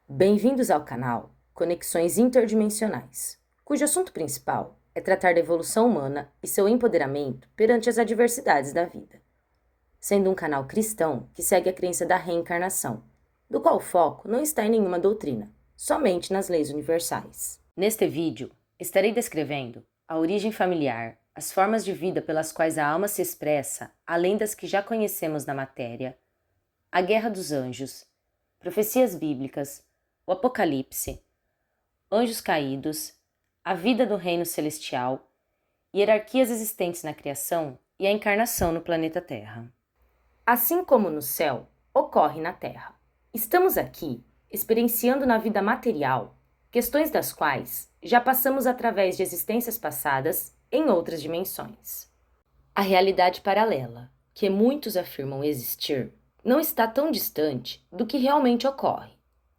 Bem-vindos ao canal Conexões Interdimensionais, cujo assunto principal é tratar da evolução humana e seu empoderamento perante as adversidades da vida, sendo um canal cristão que segue a crença da reencarnação, do qual o foco não está em nenhuma doutrina, somente nas leis universais. Neste vídeo, estarei descrevendo a origem familiar, as formas de vida pelas quais a alma se expressa, além das que já conhecemos na matéria, a Guerra dos Anjos, profecias bíblicas, o Apocalipse, anjos caídos, a vida do reino celestial, hierarquias existentes na criação e a encarnação no planeta Terra. Assim como no céu, ocorre na Terra. Estamos aqui experienciando na vida material questões das quais já passamos através de existências passadas em outras dimensões. A realidade paralela, que muitos afirmam existir, não está tão distante do que realmente ocorre.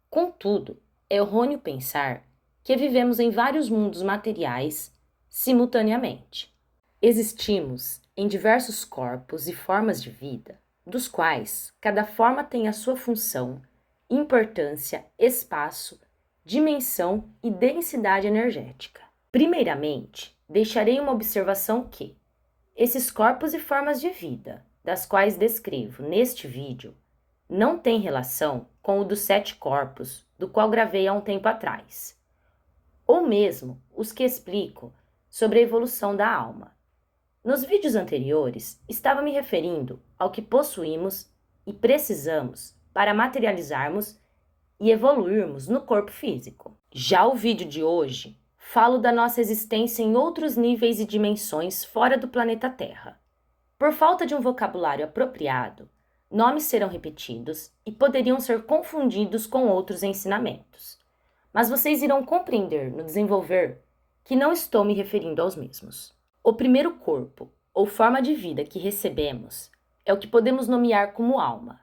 Contudo, é errôneo pensar que vivemos em vários mundos materiais simultaneamente. Existimos em diversos corpos e formas de vida, dos quais cada forma tem a sua função, importância, espaço, dimensão e densidade energética. Primeiramente, deixarei uma observação que esses corpos e formas de vida, das quais descrevo neste vídeo, não têm relação com o dos 7 corpos, do qual gravei há um tempo atrás, ou mesmo os que explico sobre a evolução da alma. Nos vídeos anteriores, estava me referindo ao que possuímos e precisamos para materializarmos e evoluirmos no corpo físico. Já o vídeo de hoje, falo da nossa existência em outros níveis e dimensões fora do planeta Terra. Por falta de um vocabulário apropriado, nomes serão repetidos e poderiam ser confundidos com outros ensinamentos. Mas vocês irão compreender no desenvolver que não estou me referindo aos mesmos. O primeiro corpo, ou forma de vida que recebemos, é o que podemos nomear como alma.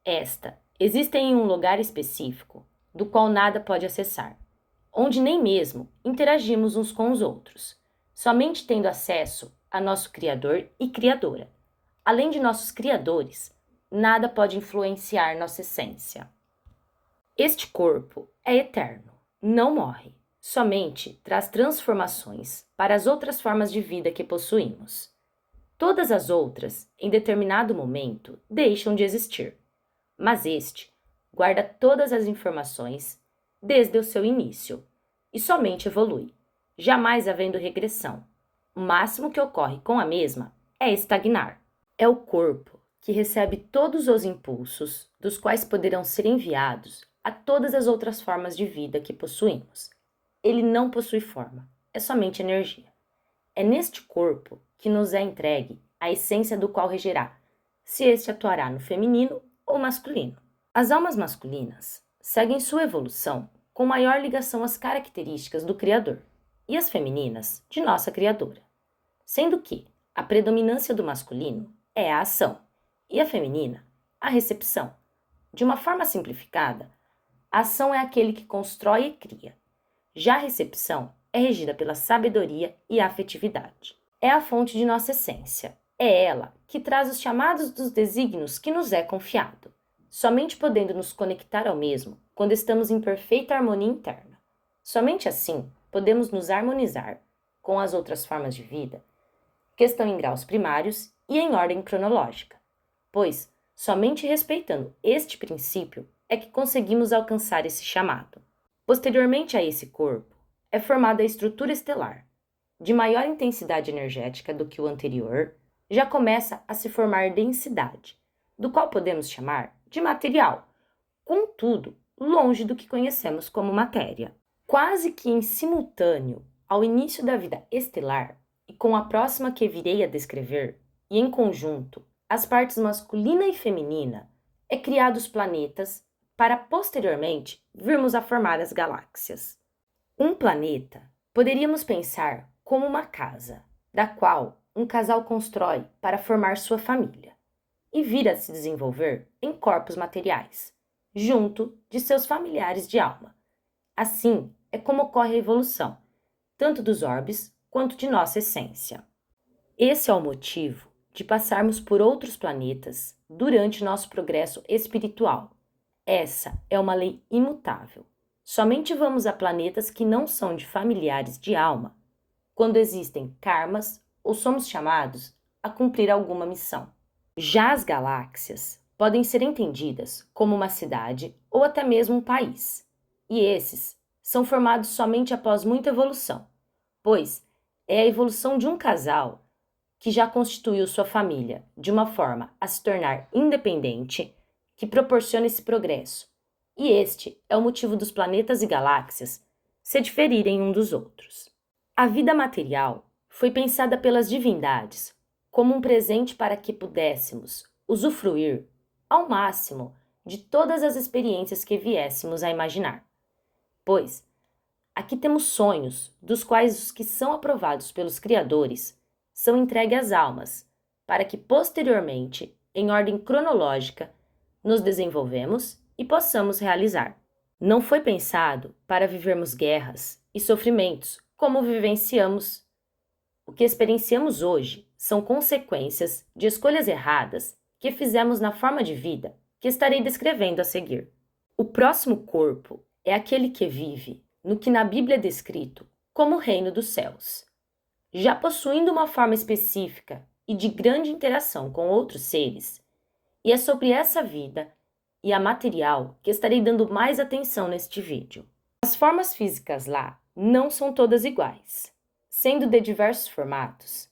Esta existe em um lugar específico, do qual nada pode acessar, onde nem mesmo interagimos uns com os outros, somente tendo acesso a nosso Criador e Criadora. Além de nossos criadores, nada pode influenciar nossa essência. Este corpo é eterno, não morre, somente traz transformações para as outras formas de vida que possuímos. Todas as outras, em determinado momento, deixam de existir, mas este guarda todas as informações desde o seu início e somente evolui, jamais havendo regressão. O máximo que ocorre com a mesma é estagnar. É o corpo que recebe todos os impulsos, dos quais poderão ser enviados a todas as outras formas de vida que possuímos. Ele não possui forma, é somente energia. É neste corpo que nos é entregue a essência do qual regerá, se este atuará no feminino ou masculino. As almas masculinas seguem sua evolução com maior ligação às características do Criador, e as femininas de nossa Criadora, sendo que a predominância do masculino é a ação e a feminina a recepção. De uma forma simplificada, a ação é aquele que constrói e cria. Já a recepção é regida pela sabedoria e a afetividade. É a fonte de nossa essência. É ela que traz os chamados dos desígnios que nos é confiado, somente podendo nos conectar ao mesmo quando estamos em perfeita harmonia interna. Somente assim podemos nos harmonizar com as outras formas de vida que estão em graus primários e em ordem cronológica, pois somente respeitando este princípio é que conseguimos alcançar esse chamado. Posteriormente a esse corpo, é formada a estrutura estelar. De maior intensidade energética do que o anterior, já começa a se formar densidade, do qual podemos chamar de material, contudo, longe do que conhecemos como matéria. Quase que em simultâneo ao início da vida estelar, e com a próxima que virei a descrever, e em conjunto, as partes masculina e feminina, é criados planetas para posteriormente virmos a formar as galáxias. Um planeta poderíamos pensar como uma casa, da qual um casal constrói para formar sua família, e vir a se desenvolver em corpos materiais, junto de seus familiares de alma. Assim é como ocorre a evolução, tanto dos orbes quanto de nossa essência. Esse é o motivo de passarmos por outros planetas durante nosso progresso espiritual. Essa é uma lei imutável. Somente vamos a planetas que não são de familiares de alma quando existem karmas ou somos chamados a cumprir alguma missão. Já as galáxias podem ser entendidas como uma cidade ou até mesmo um país, e esses são formados somente após muita evolução, pois é a evolução de um casal que já constituiu sua família de uma forma a se tornar independente que proporciona esse progresso, e este é o motivo dos planetas e galáxias se diferirem um dos outros. A vida material foi pensada pelas divindades como um presente para que pudéssemos usufruir ao máximo de todas as experiências que viéssemos a imaginar. Pois, aqui temos sonhos, dos quais os que são aprovados pelos criadores são entregues às almas, para que posteriormente, em ordem cronológica, nos desenvolvemos e possamos realizar. Não foi pensado para vivermos guerras e sofrimentos como vivenciamos. O que experienciamos hoje são consequências de escolhas erradas que fizemos na forma de vida que estarei descrevendo a seguir. O próximo corpo é aquele que vive no que na Bíblia é descrito como o reino dos céus. Já possuindo uma forma específica e de grande interação com outros seres, e é sobre essa vida e a material que estarei dando mais atenção neste vídeo. As formas físicas lá não são todas iguais, sendo de diversos formatos.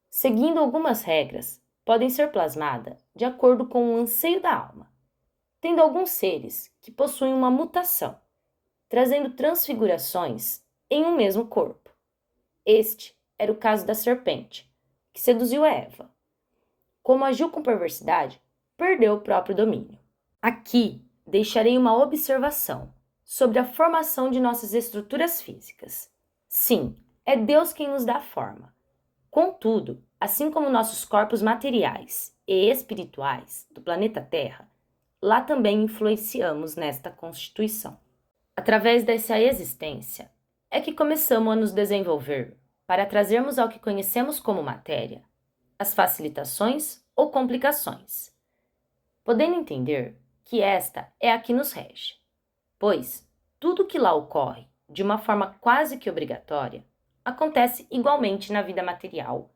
Seguindo algumas regras, podem ser plasmadas de acordo com o anseio da alma, tendo alguns seres que possuem uma mutação, trazendo transfigurações em um mesmo corpo. Este era o caso da serpente, que seduziu a Eva. Como agiu com perversidade, perdeu o próprio domínio. Aqui deixarei uma observação sobre a formação de nossas estruturas físicas. Sim, é Deus quem nos dá a forma. Contudo, assim como nossos corpos materiais e espirituais do planeta Terra, lá também influenciamos nesta constituição. Através dessa existência, é que começamos a nos desenvolver para trazermos ao que conhecemos como matéria as facilitações ou complicações, podendo entender que esta é a que nos rege, pois tudo que lá ocorre de uma forma quase que obrigatória acontece igualmente na vida material,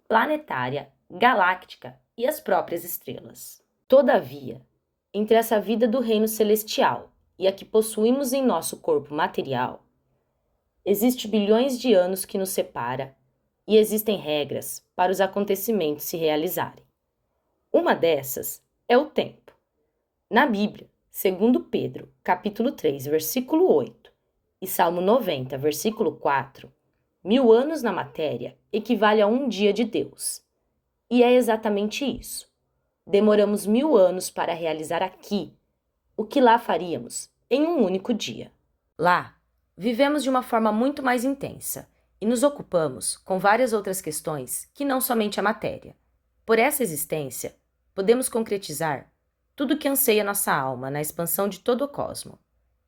planetária, galáctica e as próprias estrelas. Todavia, entre essa vida do reino celestial e a que possuímos em nosso corpo material, existe bilhões de anos que nos separa e existem regras para os acontecimentos se realizarem. Uma dessas é o tempo. Na Bíblia, segundo Pedro, capítulo 3, versículo 8, e Salmo 90, versículo 4, 1000 anos na matéria equivale a um dia de Deus. E é exatamente isso. Demoramos 1000 anos para realizar aqui o que lá faríamos em um único dia. Lá, vivemos de uma forma muito mais intensa e nos ocupamos com várias outras questões que não somente a matéria. Por essa existência, podemos concretizar tudo que anseia nossa alma na expansão de todo o cosmo.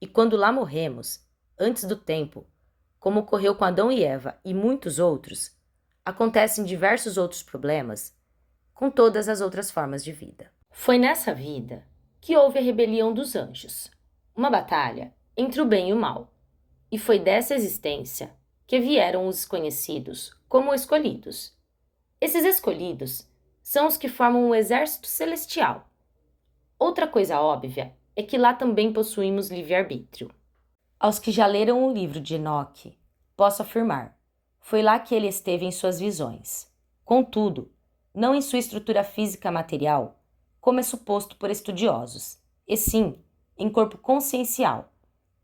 E quando lá morremos, antes do tempo, como ocorreu com Adão e Eva e muitos outros, acontecem diversos outros problemas com todas as outras formas de vida. Foi nessa vida que houve a rebelião dos anjos, uma batalha entre o bem e o mal. E foi dessa existência que vieram os conhecidos como escolhidos. Esses escolhidos são os que formam o exército celestial. Outra coisa óbvia é que lá também possuímos livre-arbítrio. Aos que já leram o livro de Enoque, posso afirmar, foi lá que ele esteve em suas visões. Contudo, não em sua estrutura física material, como é suposto por estudiosos, e sim em corpo consciencial.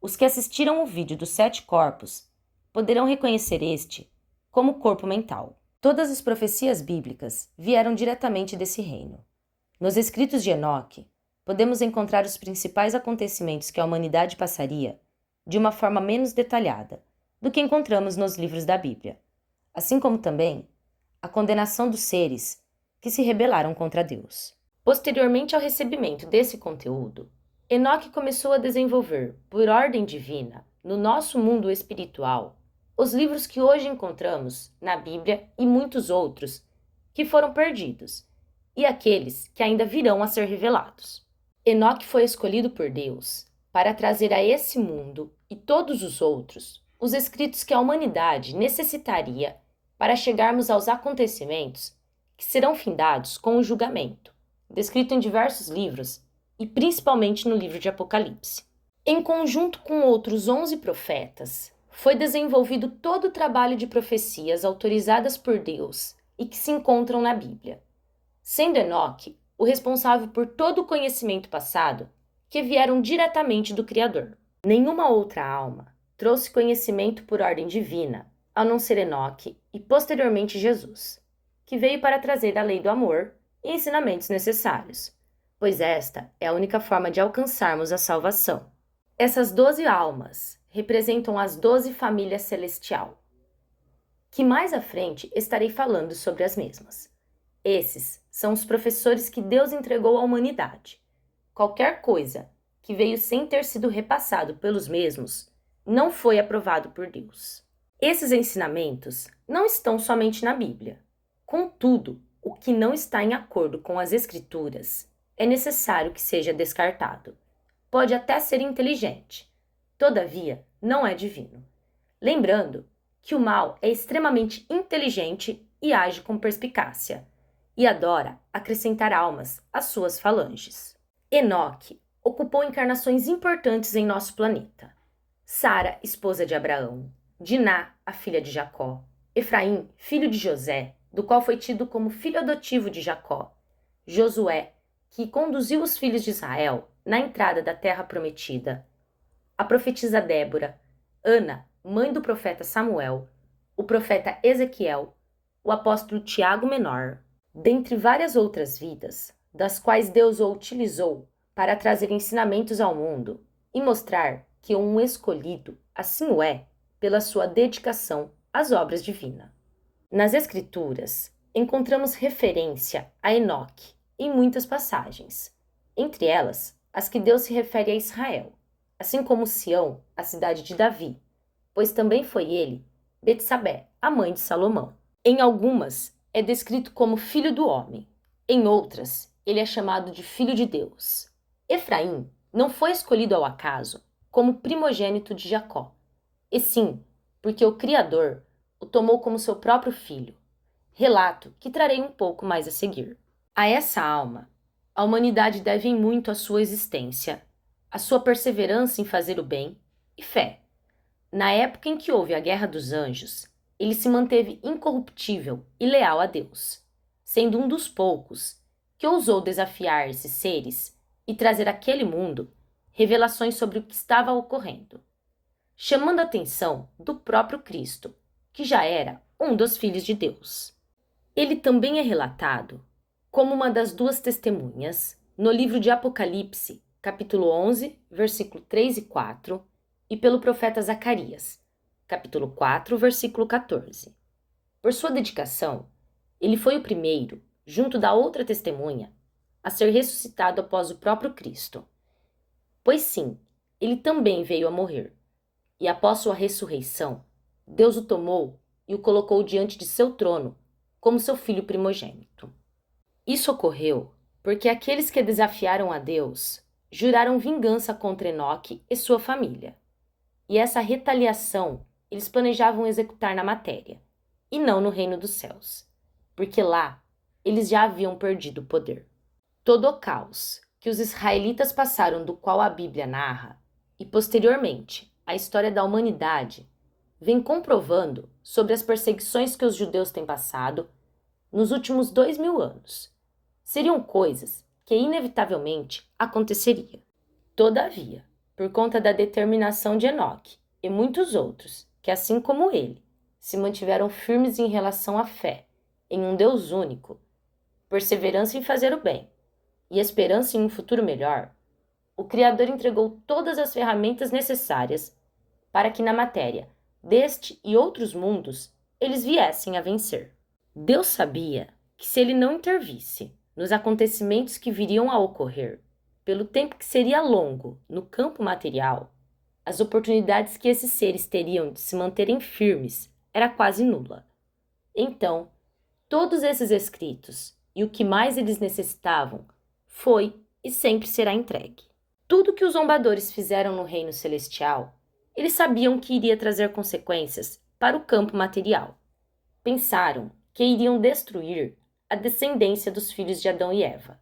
Os que assistiram o vídeo dos 7 corpos poderão reconhecer este como corpo mental. Todas as profecias bíblicas vieram diretamente desse reino. Nos escritos de Enoque, podemos encontrar os principais acontecimentos que a humanidade passaria de uma forma menos detalhada do que encontramos nos livros da Bíblia, assim como também a condenação dos seres que se rebelaram contra Deus. Posteriormente ao recebimento desse conteúdo, Enoque começou a desenvolver, por ordem divina, no nosso mundo espiritual, os livros que hoje encontramos na Bíblia e muitos outros que foram perdidos, e aqueles que ainda virão a ser revelados. Enoque foi escolhido por Deus para trazer a esse mundo e todos os outros os escritos que a humanidade necessitaria para chegarmos aos acontecimentos que serão findados com o julgamento, descrito em diversos livros e principalmente no livro de Apocalipse. Em conjunto com outros 11 profetas, foi desenvolvido todo o trabalho de profecias autorizadas por Deus e que se encontram na Bíblia, sendo Enoque o responsável por todo o conhecimento passado que vieram diretamente do Criador. Nenhuma outra alma trouxe conhecimento por ordem divina, a não ser Enoque e posteriormente Jesus, que veio para trazer a lei do amor e ensinamentos necessários, pois esta é a única forma de alcançarmos a salvação. Essas 12 almas representam as 12 famílias celestial, que mais à frente estarei falando sobre as mesmas. Esses são os professores que Deus entregou à humanidade. Qualquer coisa que veio sem ter sido repassado pelos mesmos não foi aprovado por Deus. Esses ensinamentos não estão somente na Bíblia. Contudo, o que não está em acordo com as Escrituras é necessário que seja descartado. Pode até ser inteligente, todavia não é divino. Lembrando que o mal é extremamente inteligente e age com perspicácia, e adora acrescentar almas às suas falanges. Enoque ocupou encarnações importantes em nosso planeta. Sara, esposa de Abraão, Diná, a filha de Jacó, Efraim, filho de José, do qual foi tido como filho adotivo de Jacó, Josué, que conduziu os filhos de Israel na entrada da terra prometida, a profetisa Débora, Ana, mãe do profeta Samuel, o profeta Ezequiel, o apóstolo Tiago Menor, dentre várias outras vidas, das quais Deus o utilizou para trazer ensinamentos ao mundo e mostrar que um escolhido assim o é pela sua dedicação às obras divinas. Nas Escrituras, encontramos referência a Enoque em muitas passagens, entre elas as que Deus se refere a Israel, assim como Sião, a cidade de Davi, pois também foi ele, Betsabé, a mãe de Salomão. Em algumas, é descrito como filho do homem, em outras, ele é chamado de filho de Deus. Efraim não foi escolhido ao acaso como primogênito de Jacó, e sim porque o Criador o tomou como seu próprio filho, relato que trarei um pouco mais a seguir. A essa alma, a humanidade deve em muito a sua existência, a sua perseverança em fazer o bem e fé. Na época em que houve a Guerra dos Anjos, ele se manteve incorruptível e leal a Deus, sendo um dos poucos que ousou desafiar esses seres e trazer àquele mundo revelações sobre o que estava ocorrendo, chamando a atenção do próprio Cristo, que já era um dos filhos de Deus. Ele também é relatado como uma das duas testemunhas no livro de Apocalipse, capítulo 11, versículo 3 e 4, e pelo profeta Zacarias, capítulo 4, versículo 14. Por sua dedicação, ele foi o primeiro, junto da outra testemunha, a ser ressuscitado após o próprio Cristo. Pois sim, ele também veio a morrer, e após sua ressurreição, Deus o tomou e o colocou diante de seu trono, como seu filho primogênito. Isso ocorreu porque aqueles que desafiaram a Deus juraram vingança contra Enoque e sua família. E essa retaliação eles planejavam executar na matéria, e não no reino dos céus, porque lá eles já haviam perdido o poder. Todo o caos que os israelitas passaram, do qual a Bíblia narra, e posteriormente a história da humanidade, vem comprovando sobre as perseguições que os judeus têm passado nos últimos 2000 anos. Seriam coisas que inevitavelmente aconteceriam. Todavia, por conta da determinação de Enoque e muitos outros, que assim como ele, se mantiveram firmes em relação à fé em um Deus único, perseverança em fazer o bem e esperança em um futuro melhor, o Criador entregou todas as ferramentas necessárias para que na matéria deste e outros mundos eles viessem a vencer. Deus sabia que se ele não intervisse nos acontecimentos que viriam a ocorrer, pelo tempo que seria longo no campo material, as oportunidades que esses seres teriam de se manterem firmes era quase nula. Então, todos esses escritos e o que mais eles necessitavam foi e sempre será entregue. Tudo que os zombadores fizeram no reino celestial, eles sabiam que iria trazer consequências para o campo material. Pensaram que iriam destruir a descendência dos filhos de Adão e Eva,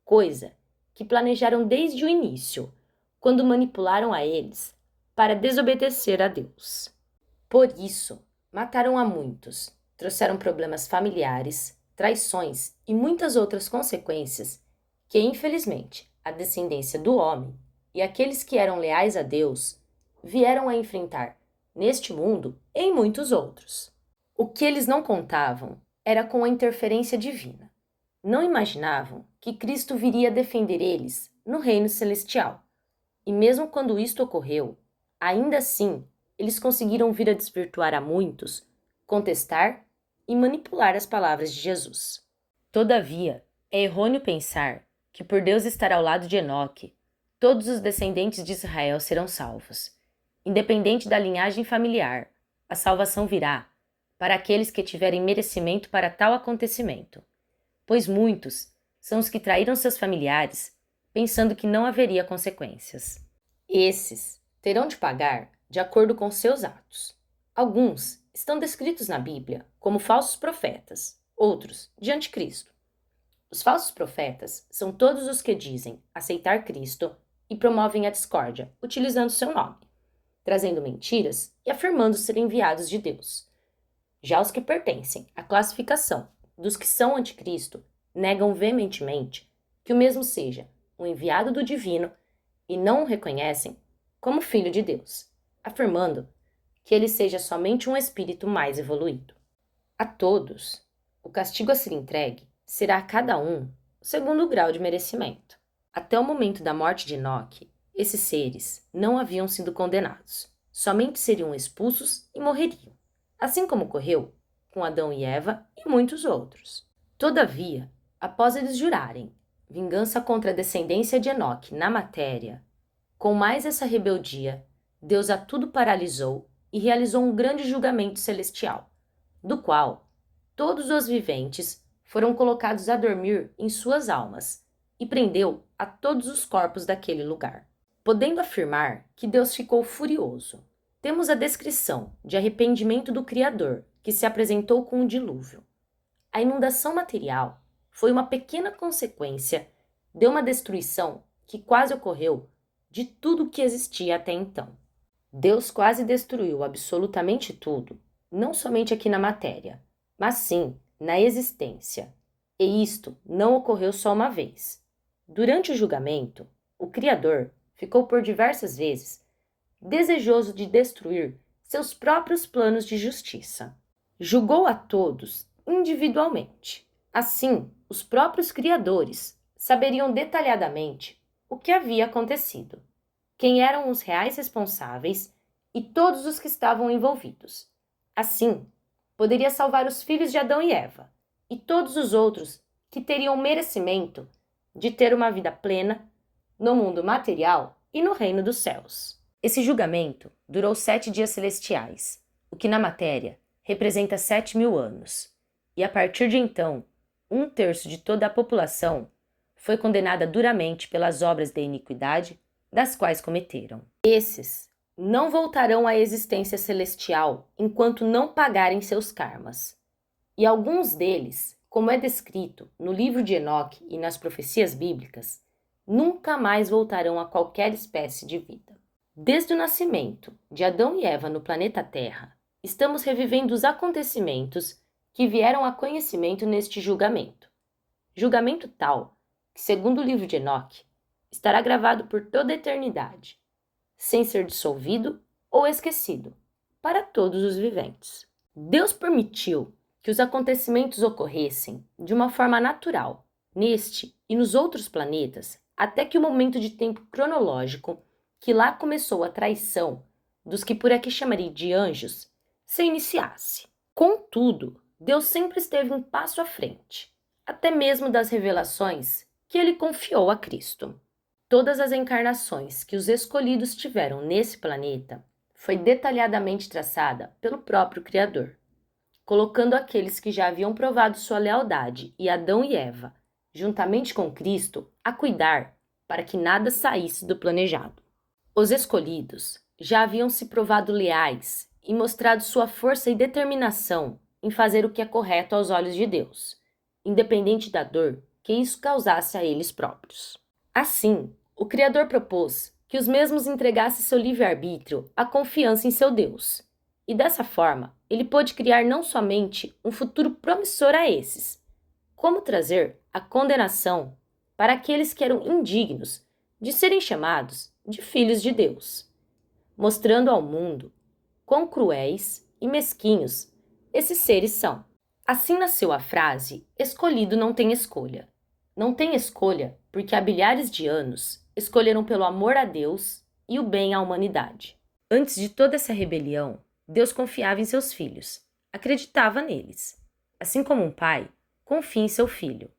coisa que planejaram desde o início, quando manipularam a eles para desobedecer a Deus. Por isso, mataram a muitos, trouxeram problemas familiares, traições e muitas outras consequências que, infelizmente, a descendência do homem e aqueles que eram leais a Deus vieram a enfrentar neste mundo e em muitos outros. O que eles não contavam era com a interferência divina. Não imaginavam que Cristo viria defender eles no reino celestial. E mesmo quando isto ocorreu, ainda assim, eles conseguiram vir a desvirtuar a muitos, contestar e manipular as palavras de Jesus. Todavia, é errôneo pensar que por Deus estar ao lado de Enoque, todos os descendentes de Israel serão salvos. Independente da linhagem familiar, a salvação virá para aqueles que tiverem merecimento para tal acontecimento, pois muitos são os que traíram seus familiares, pensando que não haveria consequências. Esses terão de pagar de acordo com seus atos. Alguns estão descritos na Bíblia como falsos profetas, outros de anticristo. Os falsos profetas são todos os que dizem aceitar Cristo e promovem a discórdia, utilizando seu nome, trazendo mentiras e afirmando ser enviados de Deus. Já os que pertencem à classificação dos que são anticristo negam veementemente que o mesmo seja um enviado do divino e não o reconhecem como filho de Deus, afirmando que ele seja somente um espírito mais evoluído. A todos, o castigo a ser entregue será a cada um segundo o grau de merecimento. Até o momento da morte de Enoque, esses seres não haviam sido condenados, somente seriam expulsos e morreriam, assim como ocorreu com Adão e Eva e muitos outros. Todavia, após eles jurarem vingança contra a descendência de Enoque na matéria, com mais essa rebeldia, Deus a tudo paralisou e realizou um grande julgamento celestial, do qual todos os viventes foram colocados a dormir em suas almas e prendeu a todos os corpos daquele lugar, podendo afirmar que Deus ficou furioso. Temos a descrição de arrependimento do Criador, que se apresentou com o dilúvio. A inundação material foi uma pequena consequência de uma destruição que quase ocorreu de tudo o que existia até então. Deus quase destruiu absolutamente tudo, não somente aqui na matéria, mas sim na existência. E isto não ocorreu só uma vez. Durante o julgamento, o Criador ficou por diversas vezes desejoso de destruir seus próprios planos de justiça. Julgou a todos individualmente. Assim, os próprios criadores saberiam detalhadamente o que havia acontecido, quem eram os reais responsáveis e todos os que estavam envolvidos. Assim, poderia salvar os filhos de Adão e Eva e todos os outros que teriam merecimento de ter uma vida plena no mundo material e no reino dos céus. Esse julgamento durou 7 dias celestiais, o que na matéria representa 7.000 anos, e a partir de então, 1/3 de toda a população foi condenada duramente pelas obras de iniquidade das quais cometeram. Esses não voltarão à existência celestial enquanto não pagarem seus karmas. E alguns deles, como é descrito no livro de Enoque e nas profecias bíblicas, nunca mais voltarão a qualquer espécie de vida. Desde o nascimento de Adão e Eva no planeta Terra, estamos revivendo os acontecimentos que vieram a conhecimento neste julgamento. Julgamento tal que, segundo o livro de Enoque, estará gravado por toda a eternidade, sem ser dissolvido ou esquecido, para todos os viventes. Deus permitiu que os acontecimentos ocorressem de uma forma natural, neste e nos outros planetas, até que o momento de tempo cronológico, que lá começou a traição dos que por aqui chamaria de anjos, se iniciasse. Contudo, Deus sempre esteve um passo à frente, até mesmo das revelações que ele confiou a Cristo. Todas as encarnações que os escolhidos tiveram nesse planeta foi detalhadamente traçada pelo próprio Criador, colocando aqueles que já haviam provado sua lealdade e Adão e Eva juntamente com Cristo, a cuidar para que nada saísse do planejado. Os escolhidos já haviam se provado leais e mostrado sua força e determinação em fazer o que é correto aos olhos de Deus, independente da dor que isso causasse a eles próprios. Assim, o Criador propôs que os mesmos entregassem seu livre-arbítrio à confiança em seu Deus, e dessa forma ele pôde criar não somente um futuro promissor a esses, como trazer a condenação para aqueles que eram indignos de serem chamados de filhos de Deus, mostrando ao mundo quão cruéis e mesquinhos esses seres são. Assim nasceu a frase: escolhido não tem escolha. Não tem escolha porque há bilhares de anos escolheram pelo amor a Deus e o bem à humanidade. Antes de toda essa rebelião, Deus confiava em seus filhos, acreditava neles. Assim como um pai confia em seu filho.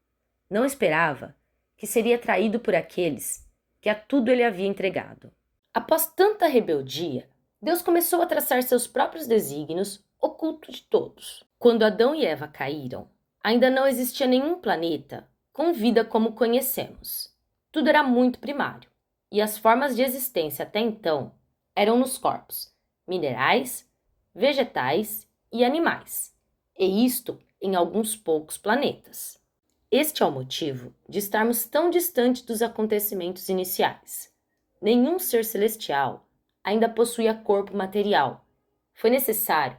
Não esperava que seria traído por aqueles que a tudo ele havia entregado. Após tanta rebeldia, Deus começou a traçar seus próprios desígnios oculto de todos. Quando Adão e Eva caíram, ainda não existia nenhum planeta com vida como conhecemos. Tudo era muito primário, e as formas de existência até então eram nos corpos minerais, vegetais e animais, e isto em alguns poucos planetas. Este é o motivo de estarmos tão distantes dos acontecimentos iniciais. Nenhum ser celestial ainda possuía corpo material. Foi necessário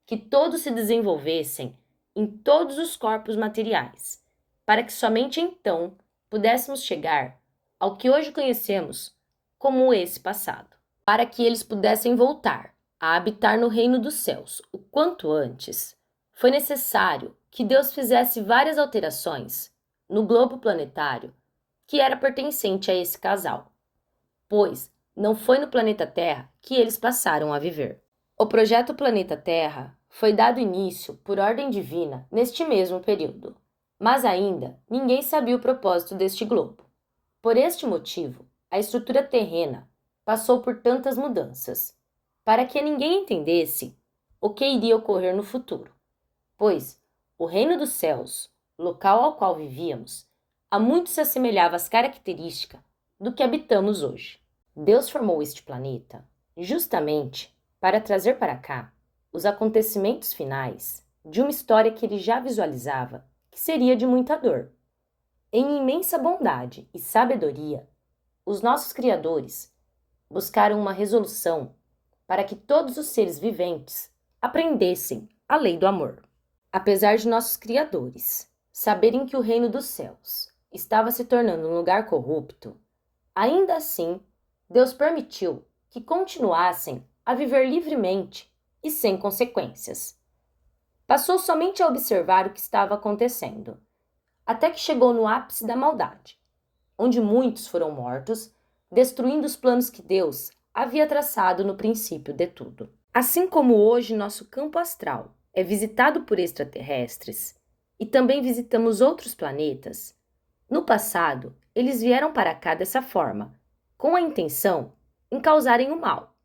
que todos se desenvolvessem em todos os corpos materiais, para que somente então pudéssemos chegar ao que hoje conhecemos como esse passado. Para que eles pudessem voltar a habitar no reino dos céus o quanto antes, foi necessário que Deus fizesse várias alterações no globo planetário que era pertencente a esse casal, pois não foi no planeta Terra que eles passaram a viver. O projeto Planeta Terra foi dado início por ordem divina neste mesmo período, mas ainda ninguém sabia o propósito deste globo. Por este motivo, a estrutura terrena passou por tantas mudanças, para que ninguém entendesse o que iria ocorrer no futuro, pois o reino dos céus, local ao qual vivíamos, há muito se assemelhava às características do que habitamos hoje. Deus formou este planeta justamente para trazer para cá os acontecimentos finais de uma história que ele já visualizava que seria de muita dor. Em imensa bondade e sabedoria, os nossos criadores buscaram uma resolução para que todos os seres viventes aprendessem a lei do amor. Apesar de nossos criadores saberem que o reino dos céus estava se tornando um lugar corrupto, ainda assim, Deus permitiu que continuassem a viver livremente e sem consequências. Passou somente a observar o que estava acontecendo, até que chegou no ápice da maldade, onde muitos foram mortos, destruindo os planos que Deus havia traçado no princípio de tudo. Assim como hoje nosso campo astral é visitado por extraterrestres e também visitamos outros planetas, no passado eles vieram para cá dessa forma, com a intenção em causarem o mal,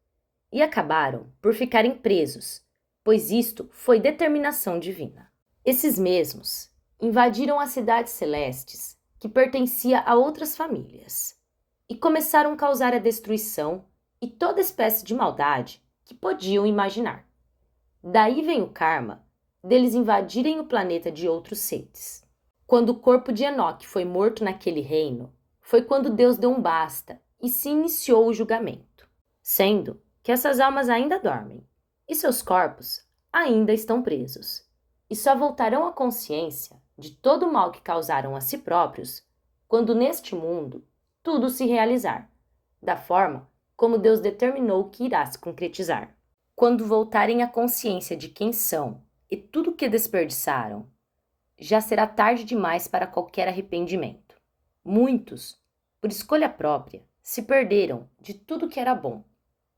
e acabaram por ficarem presos, pois isto foi determinação divina. Esses mesmos invadiram as cidades celestes que pertencia a outras famílias e começaram a causar a destruição e toda espécie de maldade que podiam imaginar. Daí vem o karma deles invadirem o planeta de outros seres. Quando o corpo de Enoque foi morto naquele reino, foi quando Deus deu um basta e se iniciou o julgamento, sendo que essas almas ainda dormem e seus corpos ainda estão presos, e só voltarão à consciência de todo o mal que causaram a si próprios quando neste mundo tudo se realizar, da forma como Deus determinou que irá se concretizar. Quando voltarem à consciência de quem são e tudo o que desperdiçaram, já será tarde demais para qualquer arrependimento. Muitos, por escolha própria, se perderam de tudo que era bom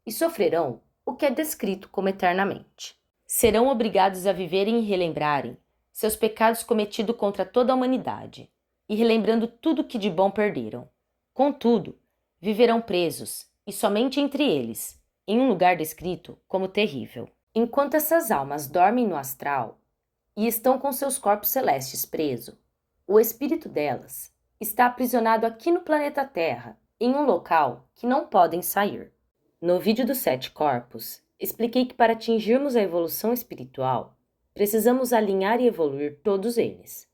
e sofrerão o que é descrito como eternamente. Serão obrigados a viverem e relembrarem seus pecados cometidos contra toda a humanidade e relembrando tudo que de bom perderam. Contudo, viverão presos e somente entre eles, em um lugar descrito como terrível. Enquanto essas almas dormem no astral e estão com seus corpos celestes presos, O espírito delas está aprisionado aqui no planeta Terra, em um local que não podem sair. No vídeo dos 7 corpos, expliquei que para atingirmos a evolução espiritual, precisamos alinhar e evoluir todos eles.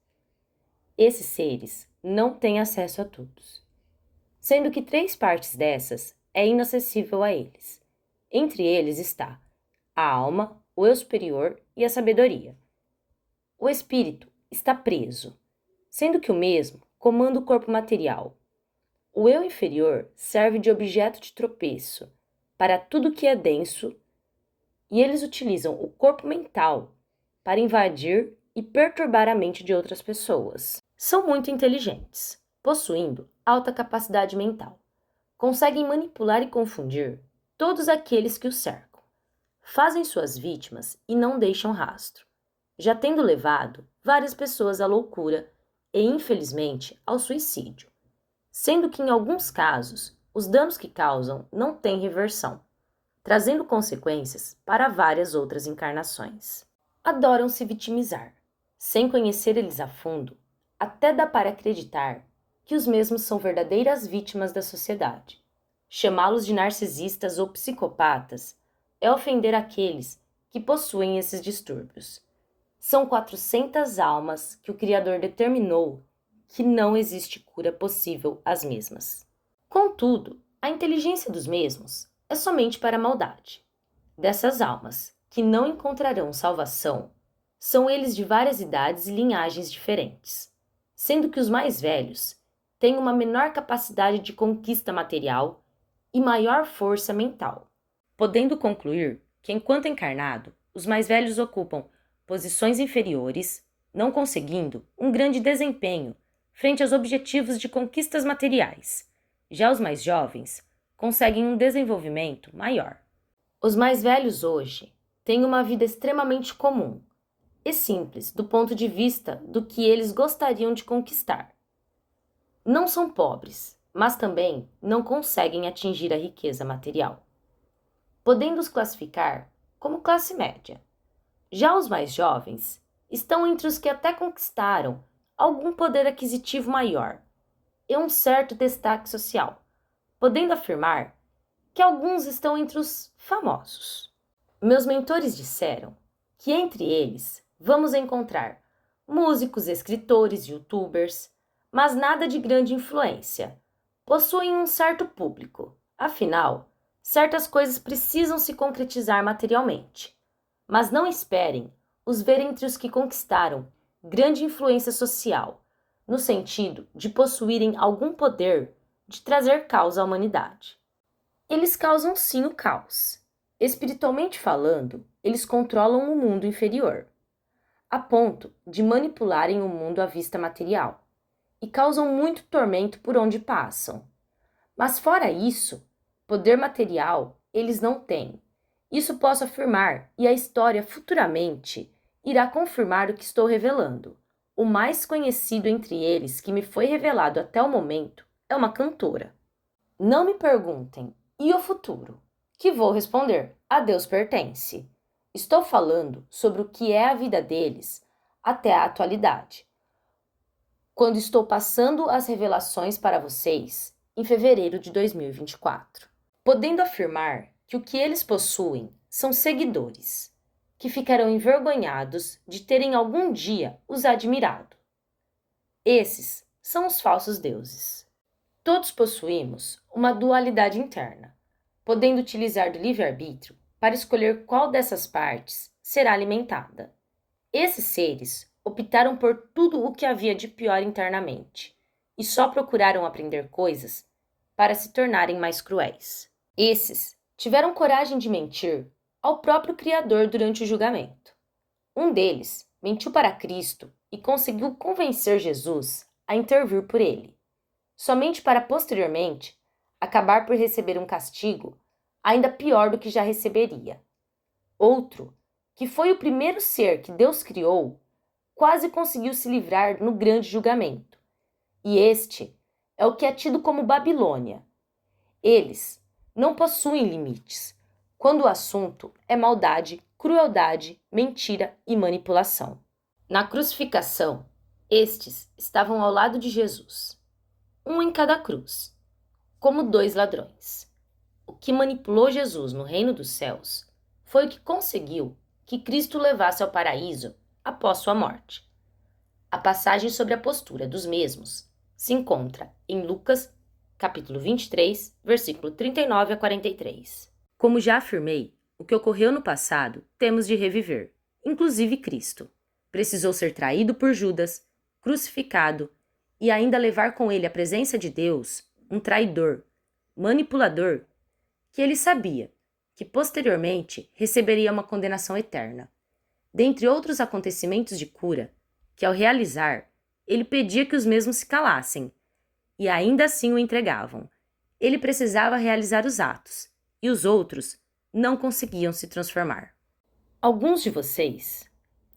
Esses seres não têm acesso a todos, sendo que 3 partes dessas é inacessível a eles. Entre eles está a alma, o eu superior e a sabedoria. O espírito está preso, sendo que o mesmo comanda o corpo material. O eu inferior serve de objeto de tropeço para tudo que é denso, e eles utilizam o corpo mental para invadir e perturbar a mente de outras pessoas. São muito inteligentes, possuindo alta capacidade mental. Conseguem manipular e confundir todos aqueles que os cercam. Fazem suas vítimas e não deixam rastro, já tendo levado várias pessoas à loucura e, infelizmente, ao suicídio, sendo que, em alguns casos, os danos que causam não têm reversão, trazendo consequências para várias outras encarnações. Adoram se vitimizar, sem conhecer eles a fundo, até dá para acreditar que os mesmos são verdadeiras vítimas da sociedade. Chamá-los de narcisistas ou psicopatas é ofender aqueles que possuem esses distúrbios. São 400 almas que o Criador determinou que não existe cura possível às mesmas. Contudo, a inteligência dos mesmos é somente para a maldade. Dessas almas, que não encontrarão salvação, são eles de várias idades e linhagens diferentes, sendo que os mais velhos têm uma menor capacidade de conquista material e maior força mental, podendo concluir que, enquanto encarnado, os mais velhos ocupam posições inferiores, não conseguindo um grande desempenho frente aos objetivos de conquistas materiais. Já os mais jovens conseguem um desenvolvimento maior. Os mais velhos hoje têm uma vida extremamente comum e simples do ponto de vista do que eles gostariam de conquistar. Não são pobres, mas também não conseguem atingir a riqueza material, podendo os classificar como classe média. Já os mais jovens estão entre os que até conquistaram algum poder aquisitivo maior e um certo destaque social, podendo afirmar que alguns estão entre os famosos. Meus mentores disseram que entre eles vamos encontrar músicos, escritores, youtubers, mas nada de grande influência. Possuem um certo público, afinal, certas coisas precisam se concretizar materialmente. Mas não esperem os ver entre os que conquistaram grande influência social, no sentido de possuírem algum poder de trazer caos à humanidade. Eles causam sim o caos. Espiritualmente falando, eles controlam o mundo inferior, a ponto de manipularem o mundo à vista material, e causam muito tormento por onde passam. Mas fora isso, poder material eles não têm. Isso posso afirmar, e a história futuramente irá confirmar o que estou revelando. O mais conhecido entre eles que me foi revelado até o momento é uma cantora. Não me perguntem, e o futuro? Que vou responder, a Deus pertence. Estou falando sobre o que é a vida deles até a atualidade, quando estou passando as revelações para vocês em fevereiro de 2024, podendo afirmar que o que eles possuem são seguidores, que ficarão envergonhados de terem algum dia os admirado. Esses são os falsos deuses. Todos possuímos uma dualidade interna, podendo utilizar do livre-arbítrio para escolher qual dessas partes será alimentada. Esses seres optaram por tudo o que havia de pior internamente e só procuraram aprender coisas para se tornarem mais cruéis. Esses tiveram coragem de mentir ao próprio Criador durante o julgamento. Um deles mentiu para Cristo e conseguiu convencer Jesus a intervir por ele, somente para posteriormente acabar por receber um castigo ainda pior do que já receberia. Outro, que foi o primeiro ser que Deus criou, quase conseguiu se livrar no grande julgamento. E este é o que é tido como Babilônia. Eles não possuem limites, quando o assunto é maldade, crueldade, mentira e manipulação. Na crucificação, Estes estavam ao lado de Jesus, um em cada cruz, como dois ladrões. O que manipulou Jesus no reino dos céus foi o que conseguiu que Cristo levasse ao paraíso após sua morte. A passagem sobre a postura dos mesmos se encontra em Lucas, capítulo 23, versículo 39 a 43. Como já afirmei, o que ocorreu no passado temos de reviver, inclusive Cristo. Precisou ser traído por Judas, crucificado e ainda levar com ele a presença de Deus, um traidor, manipulador, que ele sabia que posteriormente receberia uma condenação eterna. Dentre outros acontecimentos de cura, que ao realizar, ele pedia que os mesmos se calassem, e ainda assim o entregavam. Ele precisava realizar os atos, e os outros não conseguiam se transformar. Alguns de vocês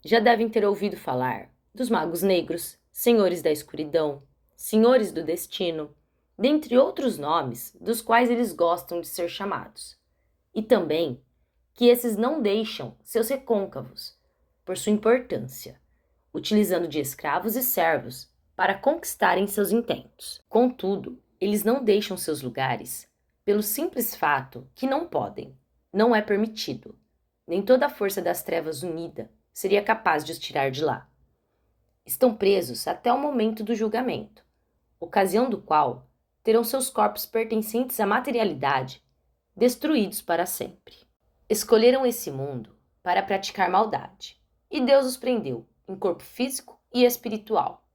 já devem ter ouvido falar dos magos negros, senhores da escuridão, senhores do destino, dentre outros nomes dos quais eles gostam de ser chamados. E também que esses não deixam seus recôncavos, por sua importância, utilizando de escravos e servos para conquistarem seus intentos. Contudo, eles não deixam seus lugares pelo simples fato que não podem, não é permitido. Nem toda a força das trevas unida seria capaz de os tirar de lá. Estão presos até o momento do julgamento, ocasião do qual terão seus corpos pertencentes à materialidade destruídos para sempre. Escolheram esse mundo para praticar maldade, e Deus os prendeu em corpo físico e espiritual.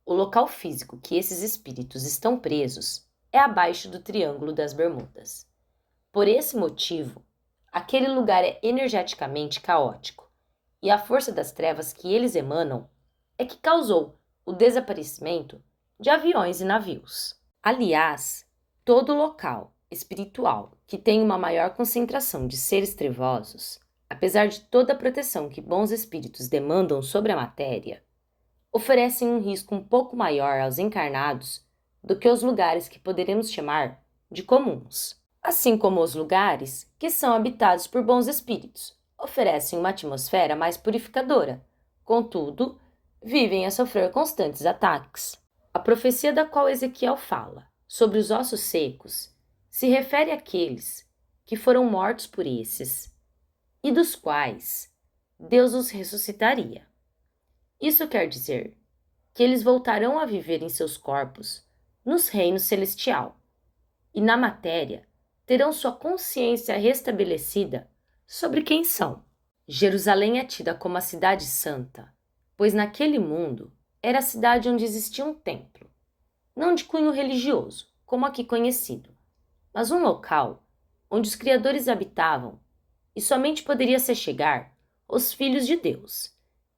O local físico que esses espíritos estão presos é abaixo do Triângulo das Bermudas. Por esse motivo, aquele lugar é energeticamente caótico, e a força das trevas que eles emanam é que causou o desaparecimento de aviões e navios. Aliás, todo local espiritual que tem uma maior concentração de seres trevosos, apesar de toda a proteção que bons espíritos demandam sobre a matéria, oferecem um risco um pouco maior aos encarnados do que os lugares que poderemos chamar de comuns. Assim como os lugares que são habitados por bons espíritos oferecem uma atmosfera mais purificadora, contudo, vivem a sofrer constantes ataques. A profecia da qual Ezequiel fala, sobre os ossos secos, se refere àqueles que foram mortos por esses, e dos quais Deus os ressuscitaria. Isso quer dizer que eles voltarão a viver em seus corpos nos reinos celestial, e na matéria terão sua consciência restabelecida sobre quem são. Jerusalém é tida como a cidade santa, pois naquele mundo era a cidade onde existia um templo, não de cunho religioso, como aqui conhecido, mas um local onde os criadores habitavam e somente poderia se chegar os filhos de Deus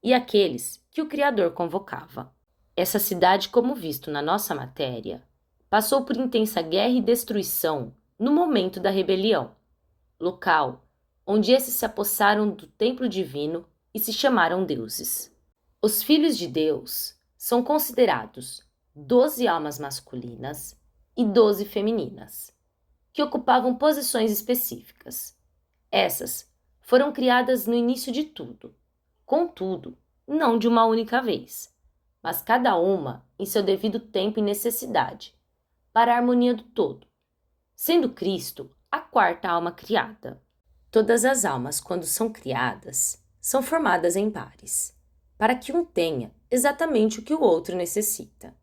e aqueles que o Criador convocava. Essa cidade, como visto na nossa matéria, passou por intensa guerra e destruição no momento da rebelião, local onde esses se apossaram do templo divino e se chamaram deuses. Os filhos de Deus são considerados 12 almas masculinas e 12 femininas, que ocupavam posições específicas. Essas foram criadas no início de tudo, contudo, não de uma única vez, mas cada uma em seu devido tempo e necessidade, para a harmonia do todo, sendo Cristo a quarta alma criada. Todas as almas, quando são criadas, são formadas em pares, para que um tenha exatamente o que o outro necessita.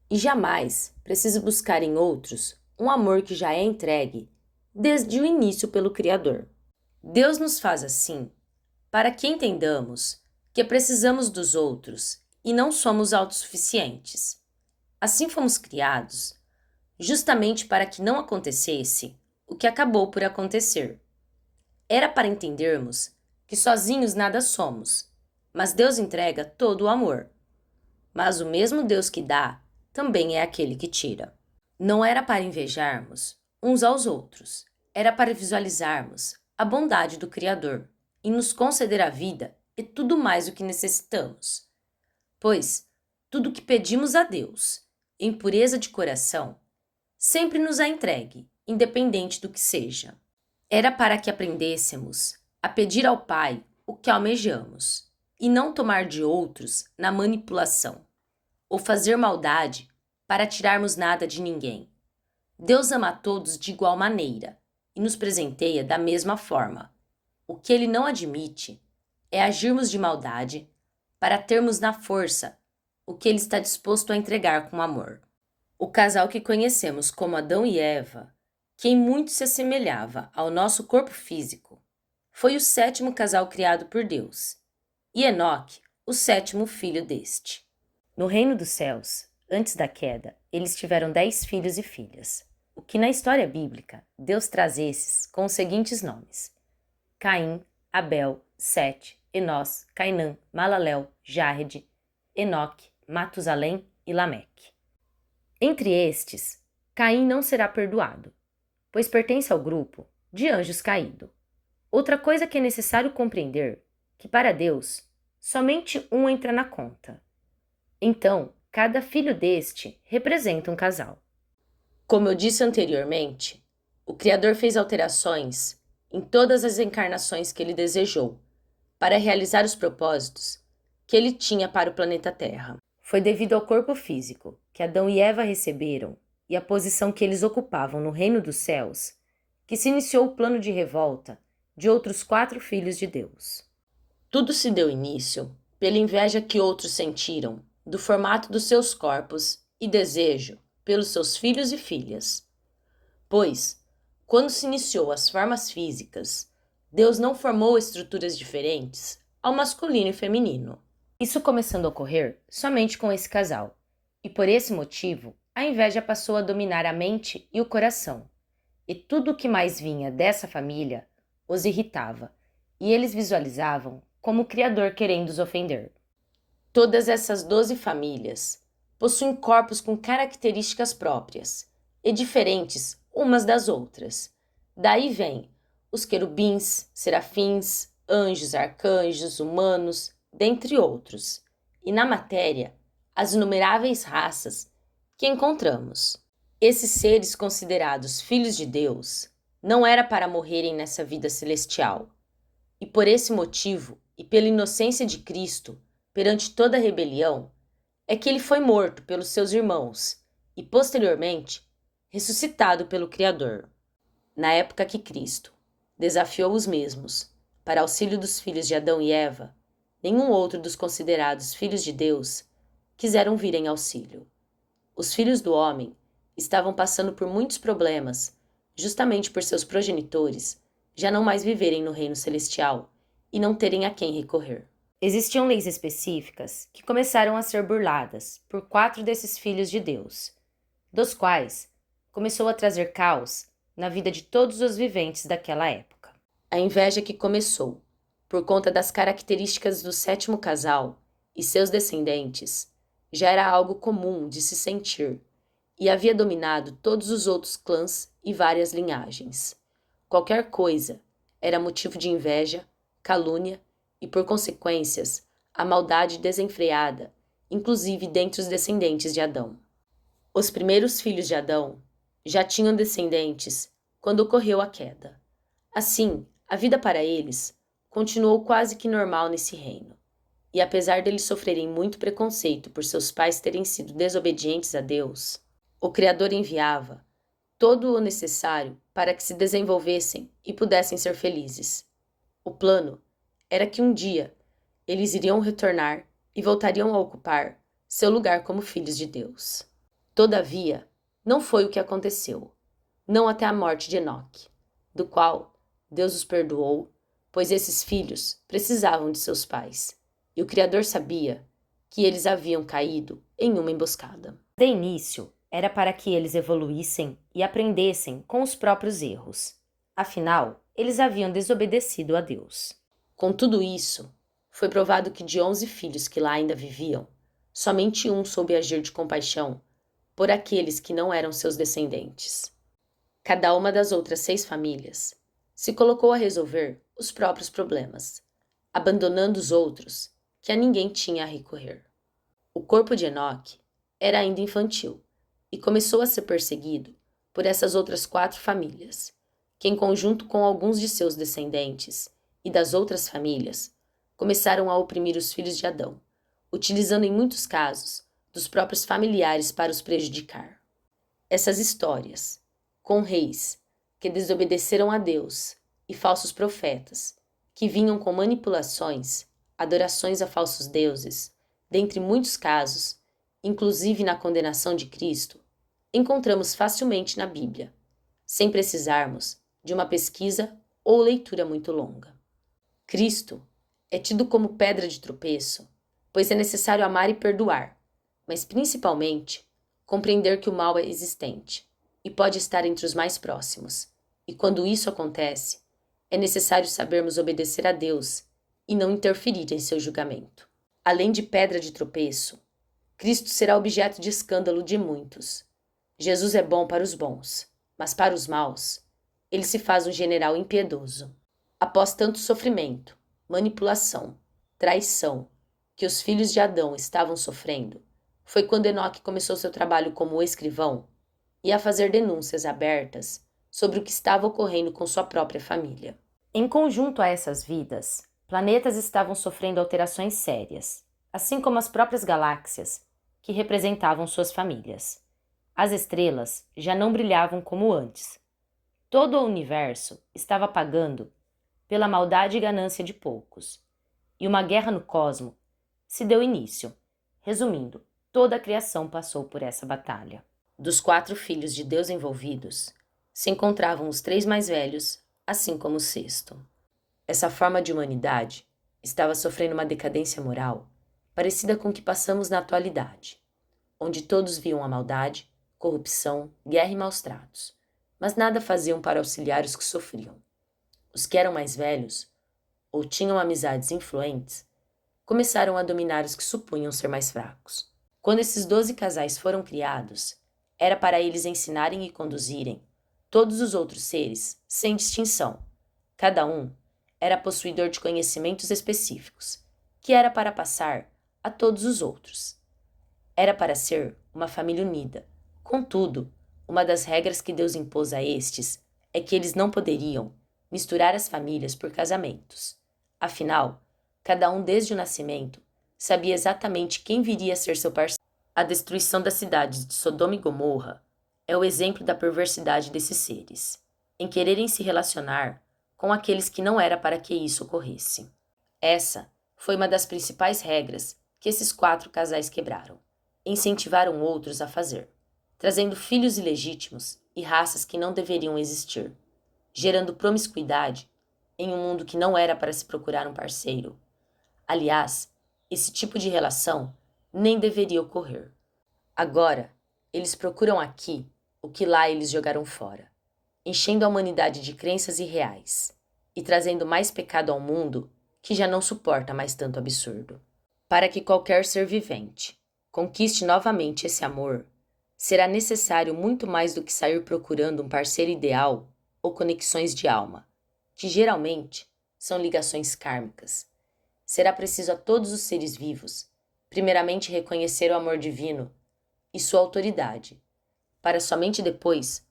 E jamais precisa buscar em outros um amor que já é entregue desde o início pelo Criador. Deus nos faz assim para que entendamos que precisamos dos outros e não somos autossuficientes. Assim fomos criados, justamente para que não acontecesse o que acabou por acontecer. Era para entendermos que sozinhos nada somos, mas Deus entrega todo o amor. Mas o mesmo Deus que dá também é aquele que tira. Não era para invejarmos uns aos outros, era para visualizarmos a bondade do Criador e nos conceder a vida e tudo mais o que necessitamos. Pois tudo o que pedimos a Deus, em pureza de coração, sempre nos é entregue, independente do que seja. Era para que aprendêssemos a pedir ao Pai o que almejamos, e não tomar de outros na manipulação, ou fazer maldade para tirarmos nada de ninguém. Deus ama a todos de igual maneira e nos presenteia da mesma forma. O que Ele não admite é agirmos de maldade para termos na força o que Ele está disposto a entregar com amor. O casal que conhecemos como Adão e Eva, que em muito se assemelhava ao nosso corpo físico, foi o 7º casal criado por Deus, e Enoque, o 7º filho deste. No reino dos céus, antes da queda, eles tiveram 10 filhos e filhas, o que na história bíblica Deus traz esses com os seguintes nomes: Caim, Abel, Sete, Enós, Cainã, Malaléu, Jarede, Enoque, Matusalém e Lameque. Entre estes, Caim não será perdoado, pois pertence ao grupo de anjos caídos. Outra coisa que é necessário compreender, que para Deus, somente um entra na conta. Então, cada filho deste representa um casal. Como eu disse anteriormente, o Criador fez alterações em todas as encarnações que ele desejou, para realizar os propósitos que ele tinha para o planeta Terra. Foi devido ao corpo físico que Adão e Eva receberam e a posição que eles ocupavam no reino dos céus, que se iniciou o plano de revolta de outros 4 filhos de Deus. Tudo se deu início pela inveja que outros sentiram do formato dos seus corpos e desejo pelos seus filhos e filhas. Pois, quando se iniciou as formas físicas, Deus não formou estruturas diferentes ao masculino e feminino. Isso começando a ocorrer somente com esse casal, e por esse motivo a inveja passou a dominar a mente e o coração, e tudo o que mais vinha dessa família os irritava, e eles visualizavam como o Criador querendo os ofender. Todas essas 12 famílias possuem corpos com características próprias e diferentes umas das outras. Daí vem os querubins, serafins, anjos, arcanjos, humanos, dentre outros, e na matéria, as inumeráveis raças que encontramos. Esses seres considerados filhos de Deus não era para morrerem nessa vida celestial, e por esse motivo e pela inocência de Cristo perante toda a rebelião, é que ele foi morto pelos seus irmãos e, posteriormente, ressuscitado pelo Criador. Na época que Cristo desafiou os mesmos para auxílio dos filhos de Adão e Eva, nenhum outro dos considerados filhos de Deus quiseram vir em auxílio. Os filhos do homem estavam passando por muitos problemas, justamente por seus progenitores já não mais viverem no reino celestial e não terem a quem recorrer. Existiam leis específicas que começaram a ser burladas por 4 desses filhos de Deus, dos quais começou a trazer caos na vida de todos os viventes daquela época. A inveja que começou por conta das características do 7º casal e seus descendentes já era algo comum de se sentir e havia dominado todos os outros clãs e várias linhagens. Qualquer coisa era motivo de inveja, calúnia e, por consequências, a maldade desenfreada, inclusive dentre os descendentes de Adão. Os primeiros filhos de Adão já tinham descendentes quando ocorreu a queda. Assim, a vida para eles continuou quase que normal nesse reino. E apesar deles sofrerem muito preconceito por seus pais terem sido desobedientes a Deus, o Criador enviava todo o necessário para que se desenvolvessem e pudessem ser felizes. O plano era que um dia eles iriam retornar e voltariam a ocupar seu lugar como filhos de Deus. Todavia, não foi o que aconteceu, não até a morte de Enoque, do qual Deus os perdoou, pois esses filhos precisavam de seus pais, e o Criador sabia que eles haviam caído em uma emboscada. De início, era para que eles evoluíssem e aprendessem com os próprios erros. Afinal, eles haviam desobedecido a Deus. Com tudo isso, foi provado que de 11 filhos que lá ainda viviam, somente um soube agir de compaixão por aqueles que não eram seus descendentes. Cada uma das outras 6 famílias se colocou a resolver os próprios problemas, abandonando os outros que a ninguém tinha a recorrer. O corpo de Enoque era ainda infantil e começou a ser perseguido por essas outras 4 famílias, que em conjunto com alguns de seus descendentes e das outras famílias, começaram a oprimir os filhos de Adão, utilizando em muitos casos dos próprios familiares para os prejudicar. Essas histórias, com reis que desobedeceram a Deus e falsos profetas, que vinham com manipulações, adorações a falsos deuses, dentre muitos casos, inclusive na condenação de Cristo, encontramos facilmente na Bíblia, sem precisarmos de uma pesquisa ou leitura muito longa. Cristo é tido como pedra de tropeço, pois é necessário amar e perdoar, mas principalmente compreender que o mal é existente e pode estar entre os mais próximos. E quando isso acontece, é necessário sabermos obedecer a Deus e não interferir em seu julgamento. Além de pedra de tropeço, Cristo será objeto de escândalo de muitos. Jesus é bom para os bons, mas para os maus, ele se faz um general impiedoso. Após tanto sofrimento, manipulação, traição que os filhos de Adão estavam sofrendo, foi quando Enoque começou seu trabalho como escrivão e a fazer denúncias abertas sobre o que estava ocorrendo com sua própria família. Em conjunto a essas vidas, planetas estavam sofrendo alterações sérias, assim como as próprias galáxias, que representavam suas famílias. As estrelas já não brilhavam como antes. Todo o universo estava pagando pela maldade e ganância de poucos, e uma guerra no cosmo se deu início. Resumindo, toda a criação passou por essa batalha. Dos 4 filhos de Deus envolvidos, se encontravam os 3 mais velhos, assim como o 6º. Essa forma de humanidade estava sofrendo uma decadência moral parecida com o que passamos na atualidade, onde todos viam a maldade, corrupção, guerra e maus-tratos, mas nada faziam para auxiliar os que sofriam. Os que eram mais velhos, ou tinham amizades influentes, começaram a dominar os que supunham ser mais fracos. Quando esses 12 casais foram criados, era para eles ensinarem e conduzirem todos os outros seres, sem distinção. Cada um era possuidor de conhecimentos específicos, que era para passar a todos os outros. Era para ser uma família unida. Contudo, uma das regras que Deus impôs a estes é que eles não poderiam misturar as famílias por casamentos. Afinal, cada um desde o nascimento sabia exatamente quem viria a ser seu parceiro. A destruição das cidades de Sodoma e Gomorra é o exemplo da perversidade desses seres, em quererem se relacionar com aqueles que não era para que isso ocorresse. Essa foi uma das principais regras que esses 4 casais quebraram. Incentivaram outros a fazer, trazendo filhos ilegítimos e raças que não deveriam existir, gerando promiscuidade em um mundo que não era para se procurar um parceiro. Aliás, esse tipo de relação nem deveria ocorrer. Agora, eles procuram aqui o que lá eles jogaram fora, enchendo a humanidade de crenças irreais e trazendo mais pecado ao mundo que já não suporta mais tanto absurdo. Para que qualquer ser vivente conquiste novamente esse amor, será necessário muito mais do que sair procurando um parceiro ideal ou conexões de alma, que geralmente são ligações kármicas. Será preciso a todos os seres vivos, primeiramente reconhecer o amor divino e sua autoridade, para somente depois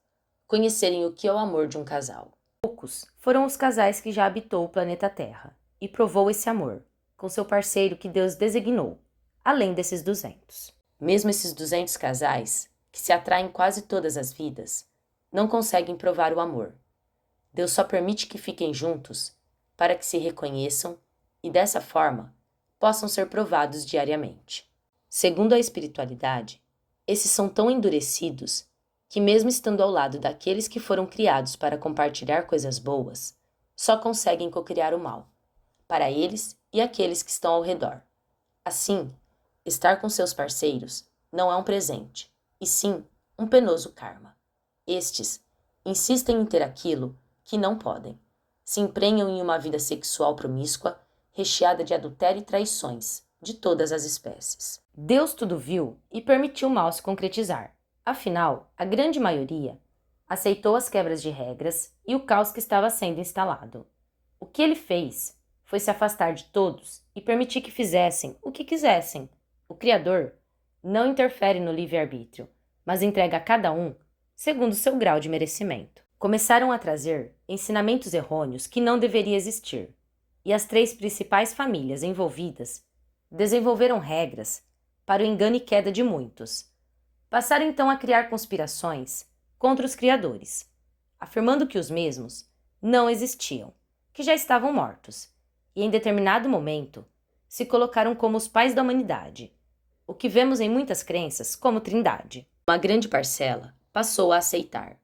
conhecerem o que é o amor de um casal. Poucos foram os casais que já habitou o planeta Terra e provou esse amor com seu parceiro que Deus designou, além desses 200. Mesmo esses 200 casais, que se atraem quase todas as vidas, não conseguem provar o amor. Deus só permite que fiquem juntos para que se reconheçam e, dessa forma, possam ser provados diariamente. Segundo a espiritualidade, esses são tão endurecidos que, mesmo estando ao lado daqueles que foram criados para compartilhar coisas boas, só conseguem cocriar o mal, para eles e aqueles que estão ao redor. Assim, estar com seus parceiros não é um presente, e sim um penoso karma. Estes insistem em ter aquilo que não podem, se emprenham em uma vida sexual promíscua, recheada de adultério e traições, de todas as espécies. Deus tudo viu e permitiu o mal se concretizar. Afinal, a grande maioria aceitou as quebras de regras e o caos que estava sendo instalado. O que ele fez foi se afastar de todos e permitir que fizessem o que quisessem. O Criador não interfere no livre-arbítrio, mas entrega a cada um segundo seu grau de merecimento. Começaram a trazer ensinamentos errôneos que não deveria existir. e as 3 principais famílias envolvidas desenvolveram regras para o engano e queda de muitos. Passaram então a criar conspirações contra os criadores, afirmando que os mesmos não existiam, que já estavam mortos, e em determinado momento se colocaram como os pais da humanidade, o que vemos em muitas crenças como trindade. Uma grande parcela passou a aceitar.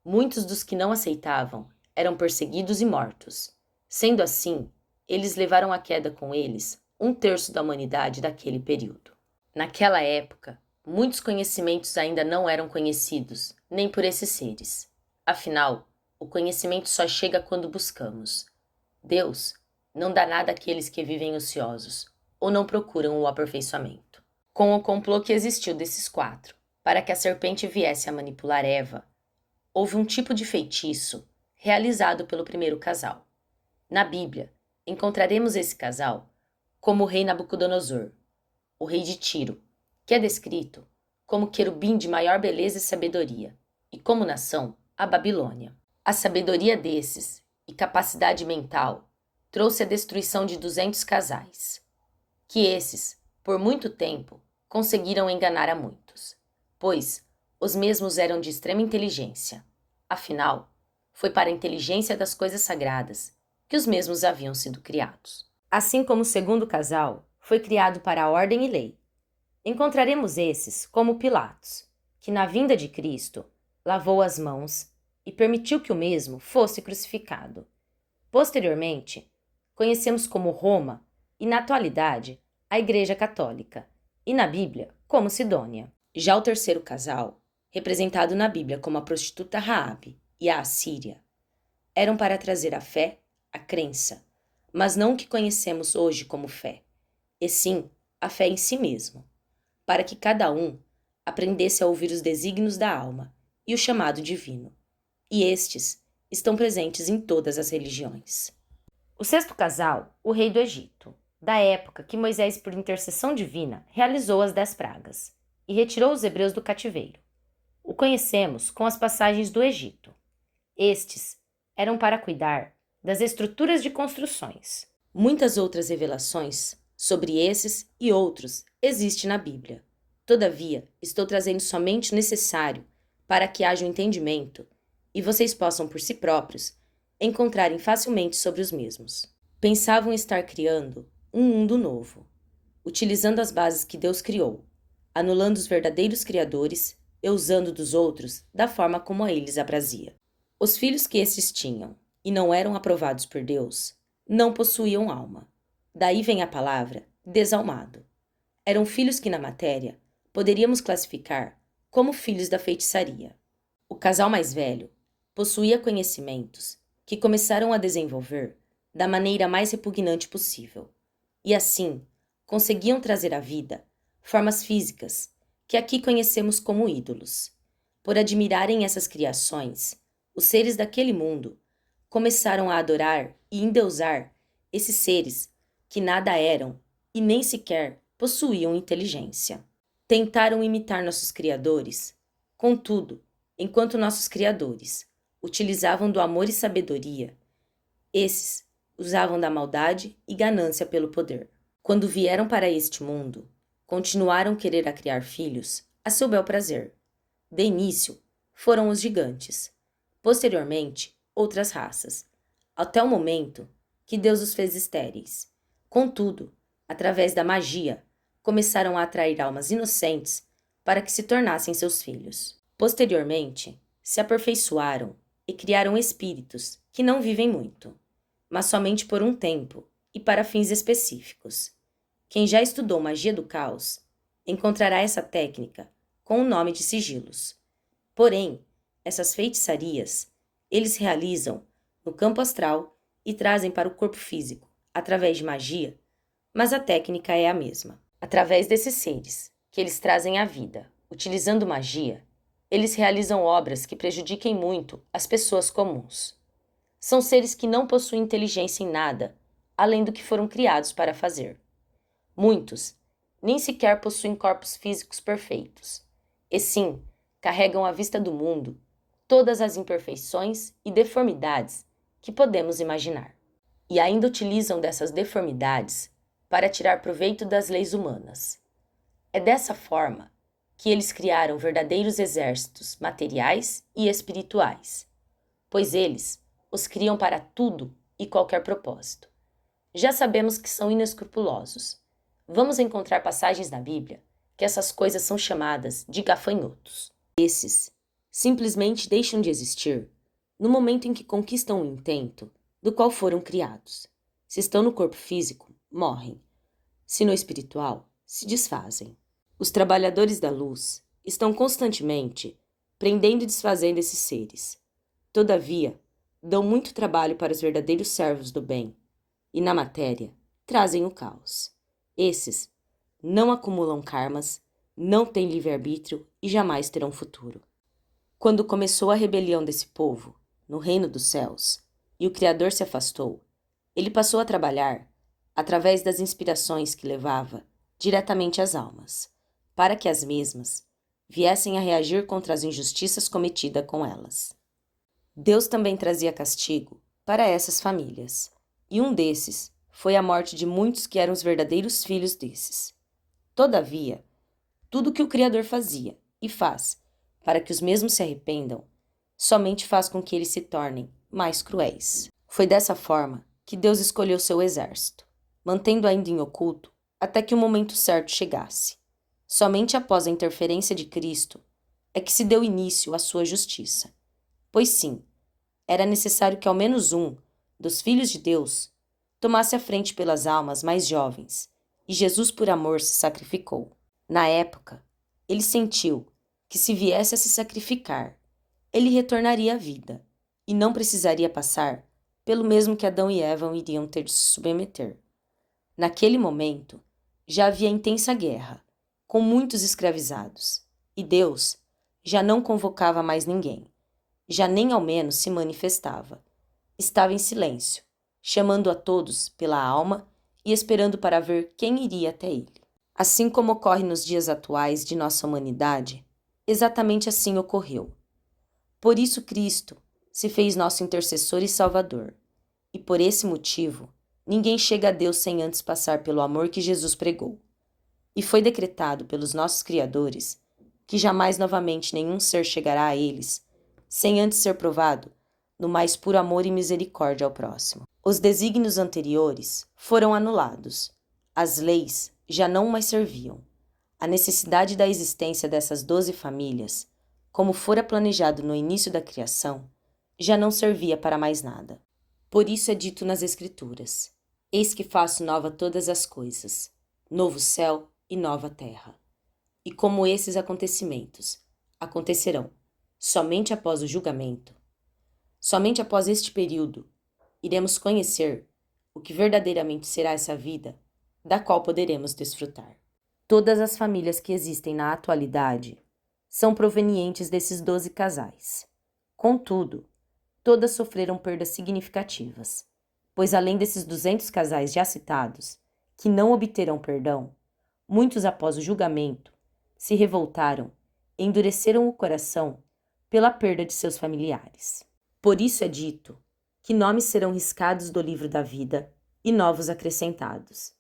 Muitos dos que não aceitavam eram perseguidos e mortos. Sendo assim, eles levaram à queda com eles 1/3 da humanidade daquele período. Naquela época, muitos conhecimentos ainda não eram conhecidos, nem por esses seres. Afinal, o conhecimento só chega quando buscamos. Deus não dá nada àqueles que vivem ociosos ou não procuram o aperfeiçoamento. Com o complô que existiu desses 4, para que a serpente viesse a manipular Eva, houve um tipo de feitiço realizado pelo primeiro casal. Na Bíblia, encontraremos esse casal como o rei Nabucodonosor, o rei de Tiro, que é descrito como querubim de maior beleza e sabedoria, e como nação, a Babilônia. A sabedoria desses e capacidade mental trouxe a destruição de 200 casais, que esses, por muito tempo, conseguiram enganar a muitos, pois os mesmos eram de extrema inteligência. Afinal, foi para a inteligência das coisas sagradas que os mesmos haviam sido criados. Assim como o segundo casal foi criado para a ordem e lei, encontraremos esses como Pilatos, que na vinda de Cristo lavou as mãos e permitiu que o mesmo fosse crucificado. Posteriormente, conhecemos como Roma e, na atualidade, a Igreja Católica, e na Bíblia como Sidônia. Já o terceiro casal, representado na Bíblia como a prostituta Raabe e a Assíria, eram para trazer a fé, a crença, mas não o que conhecemos hoje como fé, e sim a fé em si mesmo, para que cada um aprendesse a ouvir os desígnios da alma e o chamado divino, e estes estão presentes em todas as religiões. O sexto casal, o rei do Egito, da época que Moisés, por intercessão divina, realizou as 10 pragas e retirou os hebreus do cativeiro. O conhecemos com as passagens do Egito. Estes eram para cuidar das estruturas de construções. Muitas outras revelações sobre esses e outros existem na Bíblia. Todavia, estou trazendo somente o necessário para que haja um entendimento e vocês possam por si próprios encontrarem facilmente sobre os mesmos. Pensavam estar criando um mundo novo, utilizando as bases que Deus criou, anulando os verdadeiros criadores e usando dos outros da forma como a eles aprazia. Os filhos que estes tinham e não eram aprovados por Deus não possuíam alma. Daí vem a palavra desalmado. Eram filhos que na matéria poderíamos classificar como filhos da feitiçaria. O casal mais velho possuía conhecimentos que começaram a desenvolver da maneira mais repugnante possível, e assim conseguiam trazer à vida formas físicas que aqui conhecemos como ídolos. Por admirarem essas criações, os seres daquele mundo começaram a adorar e endeusar esses seres que nada eram e nem sequer possuíam inteligência. Tentaram imitar nossos criadores, contudo, enquanto nossos criadores utilizavam do amor e sabedoria, esses usavam da maldade e ganância pelo poder. Quando vieram para este mundo, continuaram querer a criar filhos a seu bel prazer. De início, foram os gigantes, posteriormente, outras raças, até o momento que Deus os fez estéreis. Contudo, através da magia, começaram a atrair almas inocentes para que se tornassem seus filhos. Posteriormente, se aperfeiçoaram e criaram espíritos que não vivem muito, mas somente por um tempo e para fins específicos. Quem já estudou magia do caos encontrará essa técnica com o nome de sigilos. Porém, essas feitiçarias eles realizam no campo astral e trazem para o corpo físico através de magia, mas a técnica é a mesma. Através desses seres que eles trazem à vida, utilizando magia, eles realizam obras que prejudiquem muito as pessoas comuns. São seres que não possuem inteligência em nada, além do que foram criados para fazer. Muitos nem sequer possuem corpos físicos perfeitos, e sim, carregam à vista do mundo todas as imperfeições e deformidades que podemos imaginar. e ainda utilizam dessas deformidades para tirar proveito das leis humanas. É dessa forma que eles criaram verdadeiros exércitos materiais e espirituais, pois eles os criam para tudo e qualquer propósito. Já sabemos que são inescrupulosos. Vamos encontrar passagens na Bíblia que essas coisas são chamadas de gafanhotos. Esses simplesmente deixam de existir no momento em que conquistam o intento do qual foram criados. Se estão no corpo físico, morrem. Se no espiritual, se desfazem. Os trabalhadores da luz estão constantemente prendendo e desfazendo esses seres. Todavia, dão muito trabalho para os verdadeiros servos do bem e, na matéria, trazem o caos. Esses não acumulam karmas, não têm livre-arbítrio e jamais terão futuro. Quando começou a rebelião desse povo, no reino dos céus, e o Criador se afastou, ele passou a trabalhar através das inspirações que levava diretamente às almas, para que as mesmas viessem a reagir contra as injustiças cometidas com elas. Deus também trazia castigo para essas famílias, e um desses foi a morte de muitos que eram os verdadeiros filhos desses. Todavia, tudo que o Criador fazia e faz para que os mesmos se arrependam, somente faz com que eles se tornem mais cruéis. Foi dessa forma que Deus escolheu seu exército, mantendo ainda em oculto até que o momento certo chegasse. Somente após a interferência de Cristo é que se deu início à sua justiça. Pois sim, era necessário que ao menos um dos filhos de Deus tomasse a frente pelas almas mais jovens, e Jesus por amor se sacrificou. Na época, ele sentiu que se viesse a se sacrificar, ele retornaria à vida e não precisaria passar pelo mesmo que Adão e Eva iriam ter de se submeter. Naquele momento, já havia intensa guerra, com muitos escravizados, e Deus já não convocava mais ninguém, já nem ao menos se manifestava. Estava em silêncio, chamando a todos pela alma e esperando para ver quem iria até ele. Assim como ocorre nos dias atuais de nossa humanidade, exatamente assim ocorreu. Por isso Cristo se fez nosso intercessor e salvador, e por esse motivo ninguém chega a Deus sem antes passar pelo amor que Jesus pregou. E foi decretado pelos nossos criadores que jamais novamente nenhum ser chegará a eles sem antes ser provado no mais puro amor e misericórdia ao próximo. Os desígnios anteriores foram anulados. As leis já não mais serviam. A necessidade da existência dessas 12 famílias, como fora planejado no início da criação, já não servia para mais nada. Por isso é dito nas Escrituras: Eis que faço nova todas as coisas, novo céu e nova terra. E como esses acontecimentos acontecerão somente após o julgamento, somente após este período, iremos conhecer o que verdadeiramente será essa vida, da qual poderemos desfrutar. Todas as famílias que existem na atualidade são provenientes desses 12 casais. Contudo, todas sofreram perdas significativas, pois além desses 200 casais já citados, que não obterão perdão, muitos após o julgamento se revoltaram e endureceram o coração pela perda de seus familiares. Por isso é dito que nomes serão riscados do livro da vida e novos acrescentados.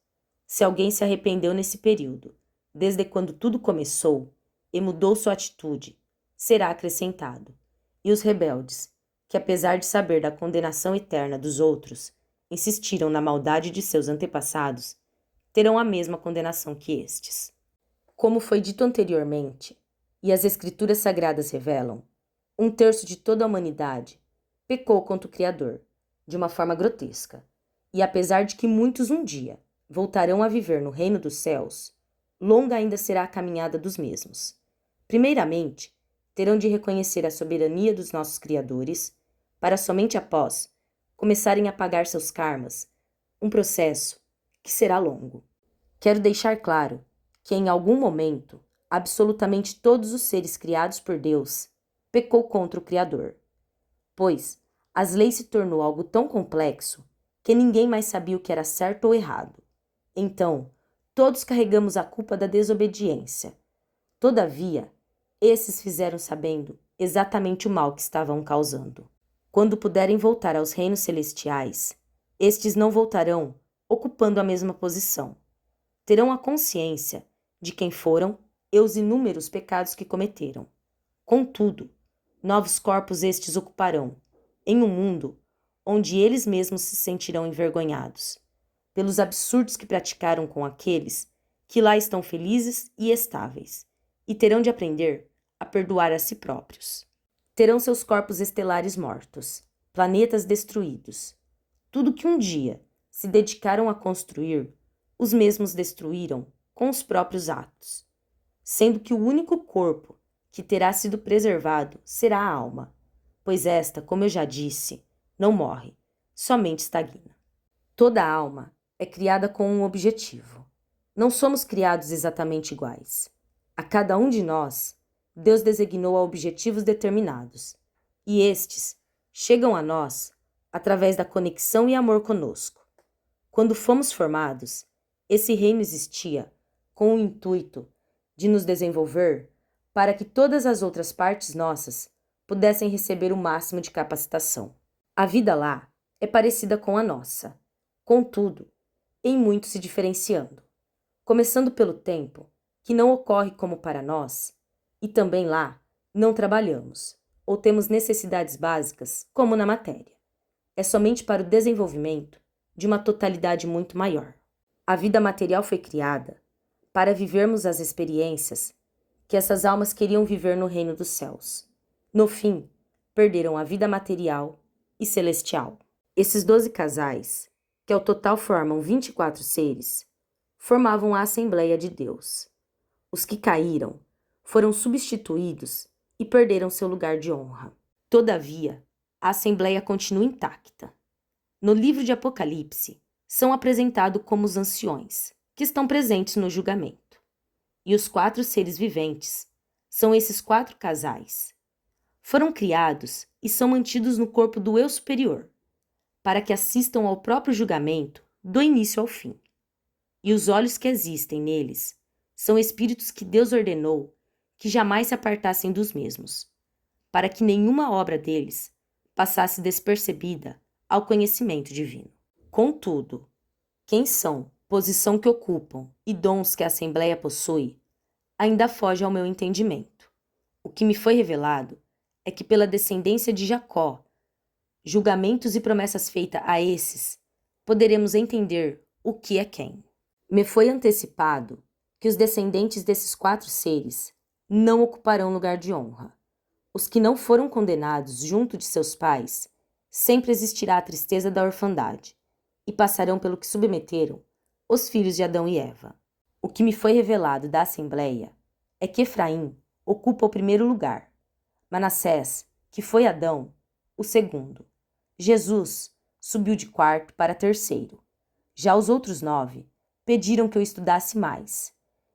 Se alguém se arrependeu nesse período, desde quando tudo começou, e mudou sua atitude, será acrescentado. E os rebeldes, que apesar de saber da condenação eterna dos outros, insistiram na maldade de seus antepassados, terão a mesma condenação que estes. Como foi dito anteriormente, e as Escrituras Sagradas revelam, 1/3 de toda a humanidade pecou contra o Criador, de uma forma grotesca, e apesar de que muitos um dia voltarão a viver no reino dos céus, longa ainda será a caminhada dos mesmos. Primeiramente, terão de reconhecer a soberania dos nossos criadores, para somente após começarem a pagar seus karmas, um processo que será longo. Quero deixar claro que em algum momento, absolutamente todos os seres criados por Deus pecou contra o Criador, pois as leis se tornou algo tão complexo que ninguém mais sabia o que era certo ou errado. Então, todos carregamos a culpa da desobediência. Todavia, esses fizeram sabendo exatamente o mal que estavam causando. Quando puderem voltar aos reinos celestiais, Estes não voltarão ocupando a mesma posição. Terão a consciência de quem foram e os inúmeros pecados que cometeram. Contudo, novos corpos estes ocuparão, em um mundo onde eles mesmos se sentirão envergonhados, pelos absurdos que praticaram com aqueles que lá estão felizes e estáveis, e terão de aprender a perdoar a si próprios. Terão seus corpos estelares mortos, planetas destruídos. Tudo que um dia se dedicaram a construir, os mesmos destruíram com os próprios atos, sendo que o único corpo que terá sido preservado será a alma, pois esta, como eu já disse, não morre, somente estagna. Toda alma é criada com um objetivo. Não somos criados exatamente iguais. A cada um de nós, Deus designou a objetivos determinados, e estes chegam a nós através da conexão e amor conosco. Quando fomos formados, esse reino existia com o intuito de nos desenvolver para que todas as outras partes nossas pudessem receber o máximo de capacitação. A vida lá é parecida com a nossa, contudo, em muito se diferenciando, começando pelo tempo, que não ocorre como para nós, e também lá não trabalhamos, ou temos necessidades básicas, como na matéria. É somente para o desenvolvimento de uma totalidade muito maior. A vida material foi criada para vivermos as experiências que essas almas queriam viver no reino dos céus. No fim, perderam a vida material e celestial. Esses 12 casais, que ao total formam 24 seres, formavam a Assembleia de Deus. Os que caíram foram substituídos e perderam seu lugar de honra. Todavia, a Assembleia continua intacta. No livro de Apocalipse, são apresentados como os anciões, que estão presentes no julgamento. E os 4 seres viventes são esses 4 casais. Foram criados e são mantidos no corpo do eu superior, para que assistam ao próprio julgamento do início ao fim. E os olhos que existem neles são espíritos que Deus ordenou que jamais se apartassem dos mesmos, para que nenhuma obra deles passasse despercebida ao conhecimento divino. Contudo, quem são, posição que ocupam e dons que a Assembleia possui, ainda foge ao meu entendimento. O que me foi revelado é que pela descendência de Jacó, julgamentos e promessas feitas a esses, poderemos entender o que é quem. Me foi antecipado que os descendentes desses 4 seres não ocuparão lugar de honra. Os que não foram condenados junto de seus pais, sempre existirá a tristeza da orfandade, e passarão pelo que submeteram os filhos de Adão e Eva. O que me foi revelado da Assembleia é que Efraim ocupa o primeiro lugar, Manassés, que foi Adão, o segundo. Jesus subiu de 4º para 3º. Já os outros 9 pediram que eu estudasse mais.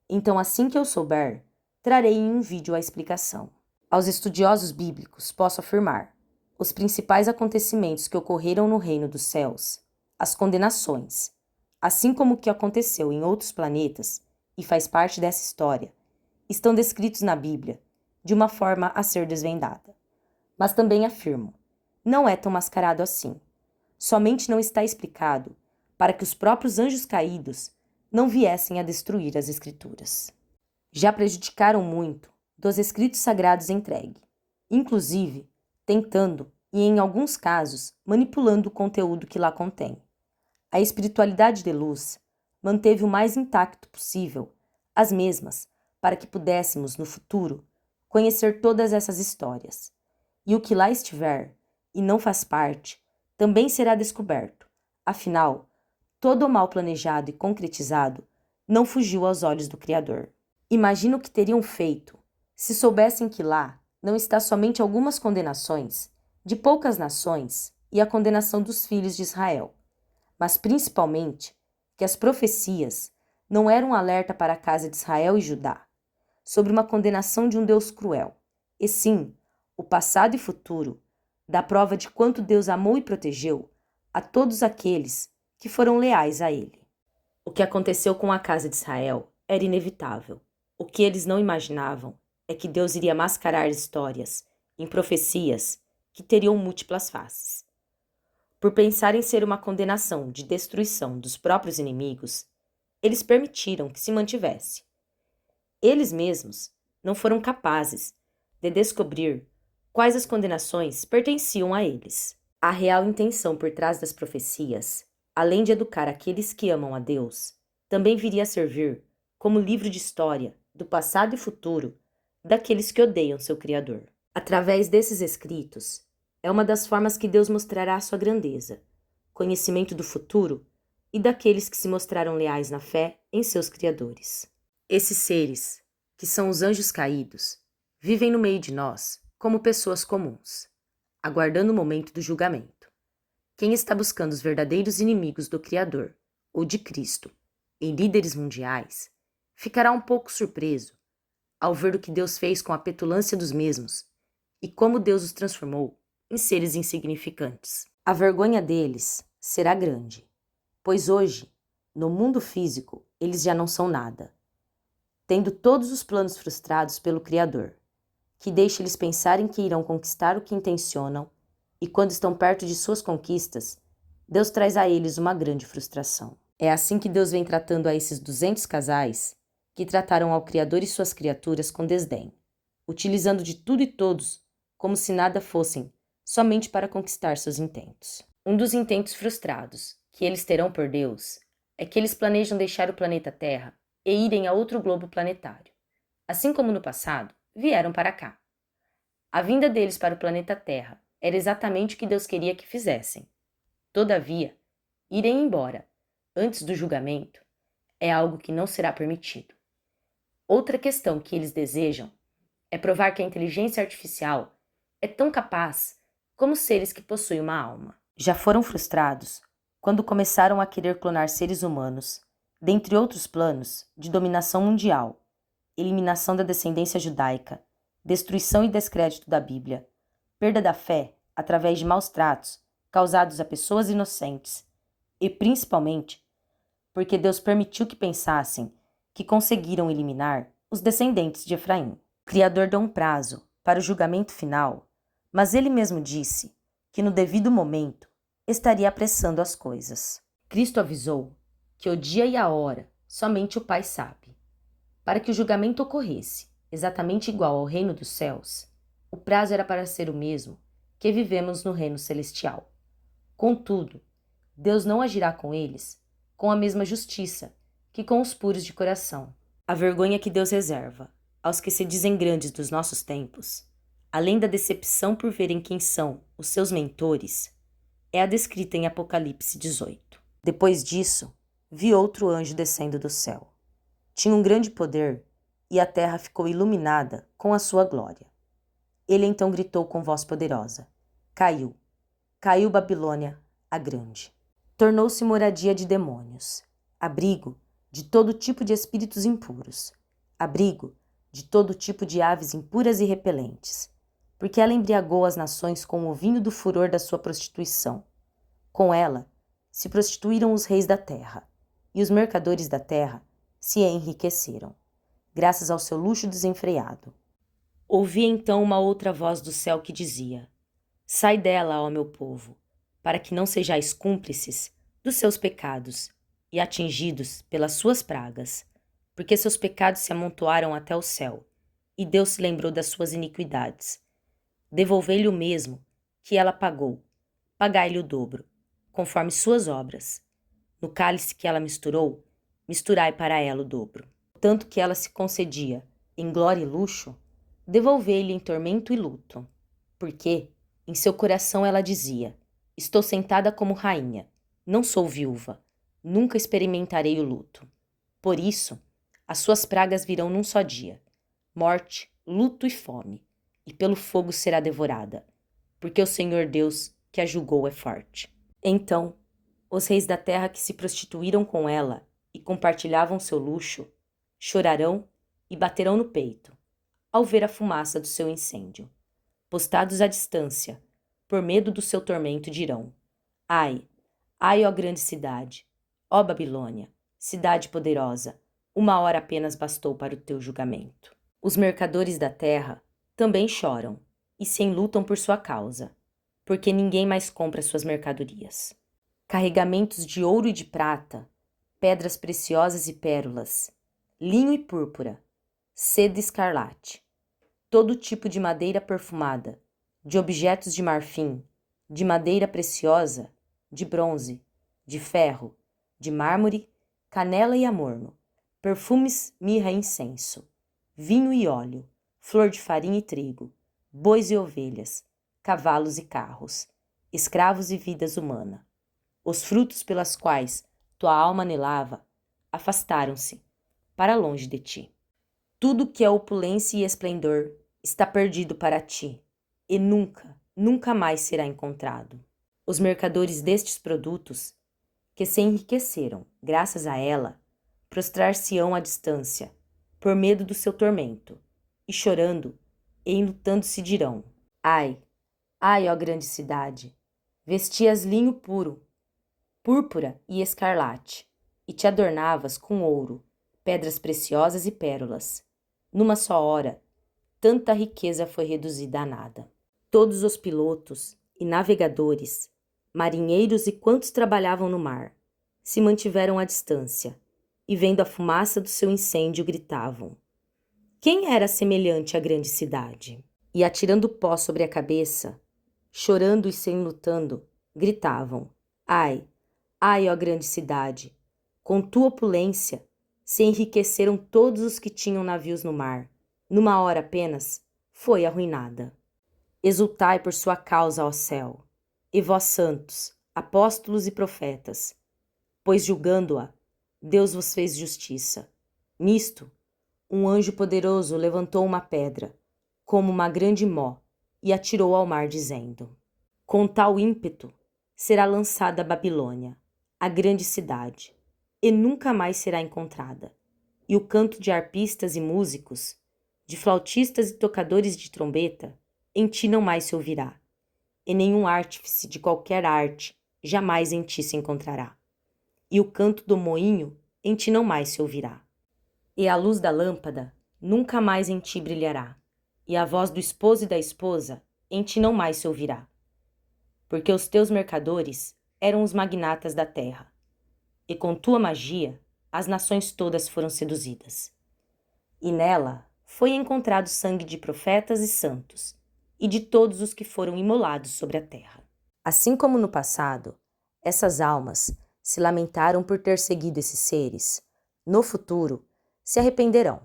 Então, assim que eu souber, trarei em um vídeo a explicação. Aos estudiosos bíblicos posso afirmar: os principais acontecimentos que ocorreram no reino dos céus, as condenações, assim como o que aconteceu em outros planetas e faz parte dessa história, estão descritos na Bíblia de uma forma a ser desvendada. Mas também afirmo, não é tão mascarado assim. Somente não está explicado para que os próprios anjos caídos não viessem a destruir as Escrituras. Já prejudicaram muito dos escritos sagrados entregue, inclusive tentando e, em alguns casos, manipulando o conteúdo que lá contém. A espiritualidade de luz manteve o mais intacto possível as mesmas para que pudéssemos, no futuro, conhecer todas essas histórias. E o que lá estiver e não faz parte, também será descoberto. Afinal, todo o mal planejado e concretizado não fugiu aos olhos do Criador. Imagina o que teriam feito se soubessem que lá não está somente algumas condenações de poucas nações e a condenação dos filhos de Israel, mas principalmente que as profecias não eram um alerta para a casa de Israel e Judá sobre uma condenação de um Deus cruel, e sim o passado e futuro da prova de quanto Deus amou e protegeu a todos aqueles que foram leais a Ele. O que aconteceu com a casa de Israel era inevitável. O que eles não imaginavam é que Deus iria mascarar histórias em profecias que teriam múltiplas faces. Por pensarem ser uma condenação de destruição dos próprios inimigos, eles permitiram que se mantivesse. Eles mesmos não foram capazes de descobrir quais as condenações pertenciam a eles. A real intenção por trás das profecias, além de educar aqueles que amam a Deus, também viria a servir como livro de história do passado e futuro daqueles que odeiam seu Criador. Através desses escritos, é uma das formas que Deus mostrará a sua grandeza, conhecimento do futuro e daqueles que se mostraram leais na fé em seus criadores. Esses seres, que são os anjos caídos, vivem no meio de nós como pessoas comuns, aguardando o momento do julgamento. Quem está buscando os verdadeiros inimigos do Criador, ou de Cristo, em líderes mundiais, ficará um pouco surpreso ao ver o que Deus fez com a petulância dos mesmos e como Deus os transformou em seres insignificantes. A vergonha deles será grande, pois hoje, no mundo físico, eles já não são nada, tendo todos os planos frustrados pelo Criador, que deixa eles pensarem que irão conquistar o que intencionam, e quando estão perto de suas conquistas, Deus traz a eles uma grande frustração. É assim que Deus vem tratando a esses 200 casais que trataram ao Criador e suas criaturas com desdém, utilizando de tudo e todos como se nada fossem, somente para conquistar seus intentos. Um dos intentos frustrados que eles terão por Deus é que eles planejam deixar o planeta Terra e irem a outro globo planetário. Assim como no passado, vieram para cá. A vinda deles para o planeta Terra era exatamente o que Deus queria que fizessem. Todavia, irem embora antes do julgamento é algo que não será permitido. Outra questão que eles desejam é provar que a inteligência artificial é tão capaz como seres que possuem uma alma. Já foram frustrados quando começaram a querer clonar seres humanos, dentre outros planos de dominação mundial, eliminação da descendência judaica, destruição e descrédito da Bíblia, perda da fé através de maus tratos causados a pessoas inocentes e, principalmente, porque Deus permitiu que pensassem que conseguiram eliminar os descendentes de Efraim. O Criador deu um prazo para o julgamento final, mas ele mesmo disse que no devido momento estaria apressando as coisas. Cristo avisou que o dia e a hora somente o Pai sabe. Para que o julgamento ocorresse exatamente igual ao reino dos céus, o prazo era para ser o mesmo que vivemos no reino celestial. Contudo, Deus não agirá com eles com a mesma justiça que com os puros de coração. A vergonha que Deus reserva aos que se dizem grandes dos nossos tempos, além da decepção por verem quem são os seus mentores, é a descrita em Apocalipse 18. Depois disso, vi outro anjo descendo do céu. Tinha um grande poder e a terra ficou iluminada com a sua glória. Ele então gritou com voz poderosa: Caiu, caiu Babilônia, a grande. Tornou-se moradia de demônios, abrigo de todo tipo de espíritos impuros, abrigo de todo tipo de aves impuras e repelentes, porque ela embriagou as nações com o vinho do furor da sua prostituição. Com ela se prostituíram os reis da terra, e os mercadores da terra se enriqueceram, graças ao seu luxo desenfreado. Ouvi então uma outra voz do céu que dizia: Sai dela, ó meu povo, para que não sejais cúmplices dos seus pecados e atingidos pelas suas pragas, porque seus pecados se amontoaram até o céu, e Deus se lembrou das suas iniquidades. Devolvei-lhe o mesmo que ela pagou, pagai-lhe o dobro, conforme suas obras. No cálice que ela misturou, misturai para ela o dobro. Tanto que ela se concedia em glória e luxo, devolvei-lhe em tormento e luto, porque em seu coração ela dizia: Estou sentada como rainha, não sou viúva, nunca experimentarei o luto. Por isso, as suas pragas virão num só dia: morte, luto e fome, e pelo fogo será devorada, porque o Senhor Deus que a julgou é forte. Então, os reis da terra que se prostituíram com ela e compartilhavam seu luxo, chorarão e baterão no peito, ao ver a fumaça do seu incêndio. Postados à distância, por medo do seu tormento, dirão: Ai, ai, ó grande cidade, ó Babilônia, cidade poderosa, uma hora apenas bastou para o teu julgamento. Os mercadores da terra também choram e se enlutam por sua causa. porque ninguém mais compra suas mercadorias. Carregamentos de ouro e de prata, pedras preciosas e pérolas, linho e púrpura, seda escarlate, todo tipo de madeira perfumada, de objetos de marfim, de madeira preciosa, de bronze, de ferro, de mármore, canela e amorno, perfumes, mirra e incenso, vinho e óleo, flor de farinha e trigo, bois e ovelhas, cavalos e carros, escravos e vidas humanas. Os frutos pelas quais tua alma anelava afastaram-se para longe de ti. Tudo que é opulência e esplendor está perdido para ti, e nunca, nunca mais será encontrado. Os mercadores destes produtos, que se enriqueceram graças a ela, prostrar-se-ão à distância, por medo do seu tormento, e chorando, e enlutando-se dirão: Ai, ai, ó grande cidade, vestias linho puro, púrpura e escarlate, e te adornavas com ouro, pedras preciosas e pérolas. Numa só hora, tanta riqueza foi reduzida a nada. Todos os pilotos e navegadores, marinheiros e quantos trabalhavam no mar, se mantiveram à distância, e vendo a fumaça do seu incêndio gritavam: Quem era semelhante à grande cidade? E atirando pó sobre a cabeça, chorando e se enlutando, gritavam: Ai, ai, ó grande cidade! Com tua opulência se enriqueceram todos os que tinham navios no mar. Numa hora apenas foi arruinada. Exultai por sua causa, ó céu, e vós santos, apóstolos e profetas, pois julgando-a, Deus vos fez justiça. Nisto, um anjo poderoso levantou uma pedra, como uma grande mó, e atirou ao mar, dizendo: Com tal ímpeto será lançada a Babilônia, a grande cidade, e nunca mais será encontrada. E o canto de arpistas e músicos, de flautistas e tocadores de trombeta, em ti não mais se ouvirá, e nenhum artífice de qualquer arte jamais em ti se encontrará. E o canto do moinho em ti não mais se ouvirá. E a luz da lâmpada nunca mais em ti brilhará, e a voz do esposo e da esposa em ti não mais se ouvirá. Porque os teus mercadores eram os magnatas da terra, e com tua magia as nações todas foram seduzidas. E nela foi encontrado sangue de profetas e santos, e de todos os que foram imolados sobre a terra. Assim como no passado, essas almas se lamentaram por ter seguido esses seres, no futuro se arrependerão.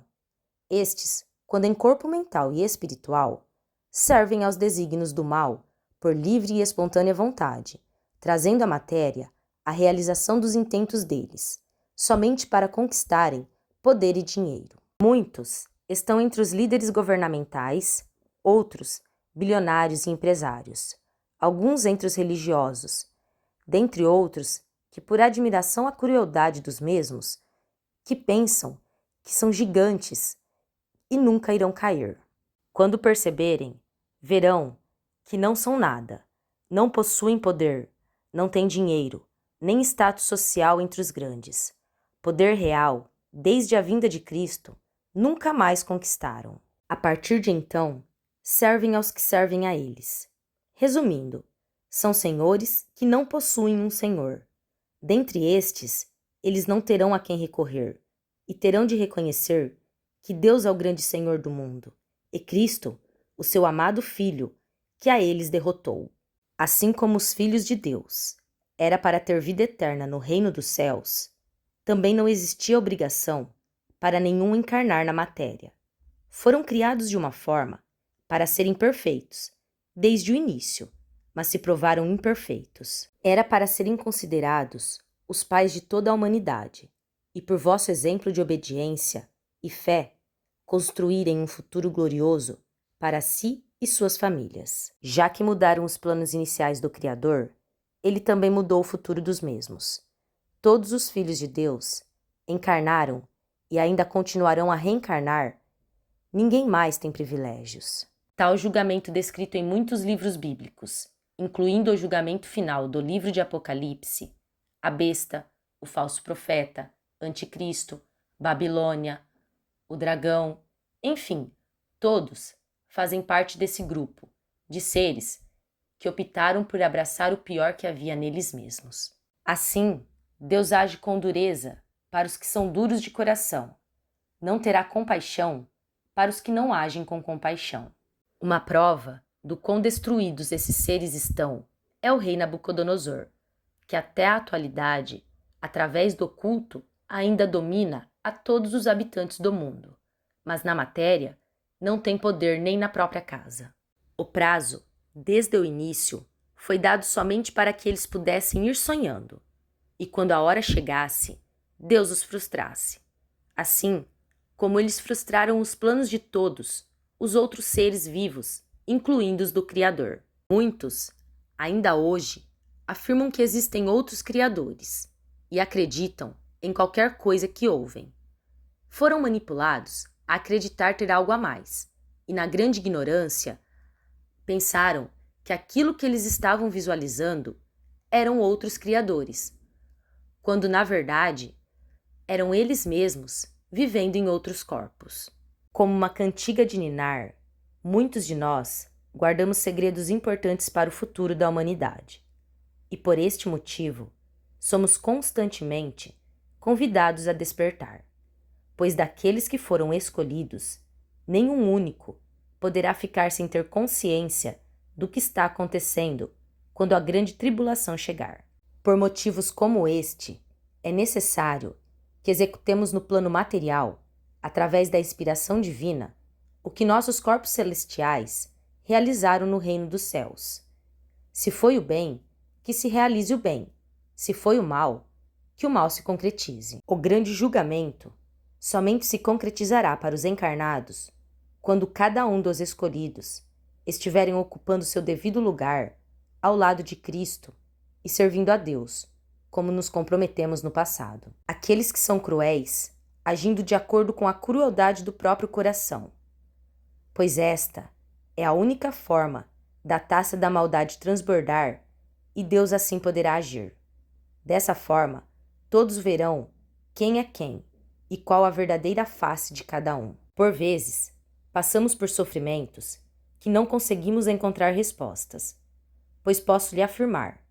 Estes, quando em corpo mental e espiritual, servem aos desígnios do mal por livre e espontânea vontade, trazendo à matéria a realização dos intentos deles, somente para conquistarem poder e dinheiro. Muitos estão entre os líderes governamentais, outros bilionários e empresários, alguns entre os religiosos, dentre outros que, por admiração à crueldade dos mesmos, que pensam que são gigantes e nunca irão cair. Quando perceberem, verão que não são nada, não possuem poder, não têm dinheiro, nem status social entre os grandes. Poder real, desde a vinda de Cristo, nunca mais conquistaram. A partir de então, servem aos que servem a eles. Resumindo, são senhores que não possuem um senhor. Dentre estes, eles não terão a quem recorrer, e terão de reconhecer que Deus é o grande Senhor do mundo, e Cristo, o seu amado Filho, que a eles derrotou. Assim como os filhos de Deus era para ter vida eterna no reino dos céus, também não existia obrigação para nenhum encarnar na matéria. Foram criados de uma forma para serem perfeitos, desde o início, mas se provaram imperfeitos. Era para serem considerados os pais de toda a humanidade, e por vosso exemplo de obediência e fé, construírem um futuro glorioso para si e suas famílias. Já que mudaram os planos iniciais do Criador, ele também mudou o futuro dos mesmos. Todos os filhos de Deus encarnaram e ainda continuarão a reencarnar. Ninguém mais tem privilégios. Tal julgamento descrito em muitos livros bíblicos, incluindo o julgamento final do livro de Apocalipse, a besta, o falso profeta, Anticristo, Babilônia, o dragão, enfim, todos fazem parte desse grupo de seres que optaram por abraçar o pior que havia neles mesmos. Assim, Deus age com dureza para os que são duros de coração. Não terá compaixão para os que não agem com compaixão. Uma prova do quão destruídos esses seres estão é o rei Nabucodonosor, que até a atualidade, através do culto, ainda domina a todos os habitantes do mundo, mas na matéria não tem poder nem na própria casa. O prazo, desde o início, foi dado somente para que eles pudessem ir sonhando, e quando a hora chegasse, Deus os frustrasse. Assim, como eles frustraram os planos de todos os outros seres vivos, incluindo os do Criador. Muitos, ainda hoje, afirmam que existem outros criadores e acreditam em qualquer coisa que ouvem. Foram manipulados a acreditar ter algo a mais e, na grande ignorância, pensaram que aquilo que eles estavam visualizando eram outros criadores, quando, na verdade, eram eles mesmos vivendo em outros corpos. Como uma cantiga de ninar, muitos de nós guardamos segredos importantes para o futuro da humanidade. E por este motivo, somos constantemente convidados a despertar, pois daqueles que foram escolhidos, nenhum único poderá ficar sem ter consciência do que está acontecendo quando a grande tribulação chegar. Por motivos como este, é necessário que executemos no plano material, através da inspiração divina, o que nossos corpos celestiais realizaram no reino dos céus. Se foi o bem, que se realize o bem. Se foi o mal, que o mal se concretize. O grande julgamento somente se concretizará para os encarnados quando cada um dos escolhidos estiverem ocupando seu devido lugar ao lado de Cristo e servindo a Deus, como nos comprometemos no passado. Aqueles que são cruéis, agindo de acordo com a crueldade do próprio coração, pois esta é a única forma da taça da maldade transbordar e Deus assim poderá agir. Dessa forma, todos verão quem é quem e qual a verdadeira face de cada um. Por vezes, passamos por sofrimentos que não conseguimos encontrar respostas, pois posso lhe afirmar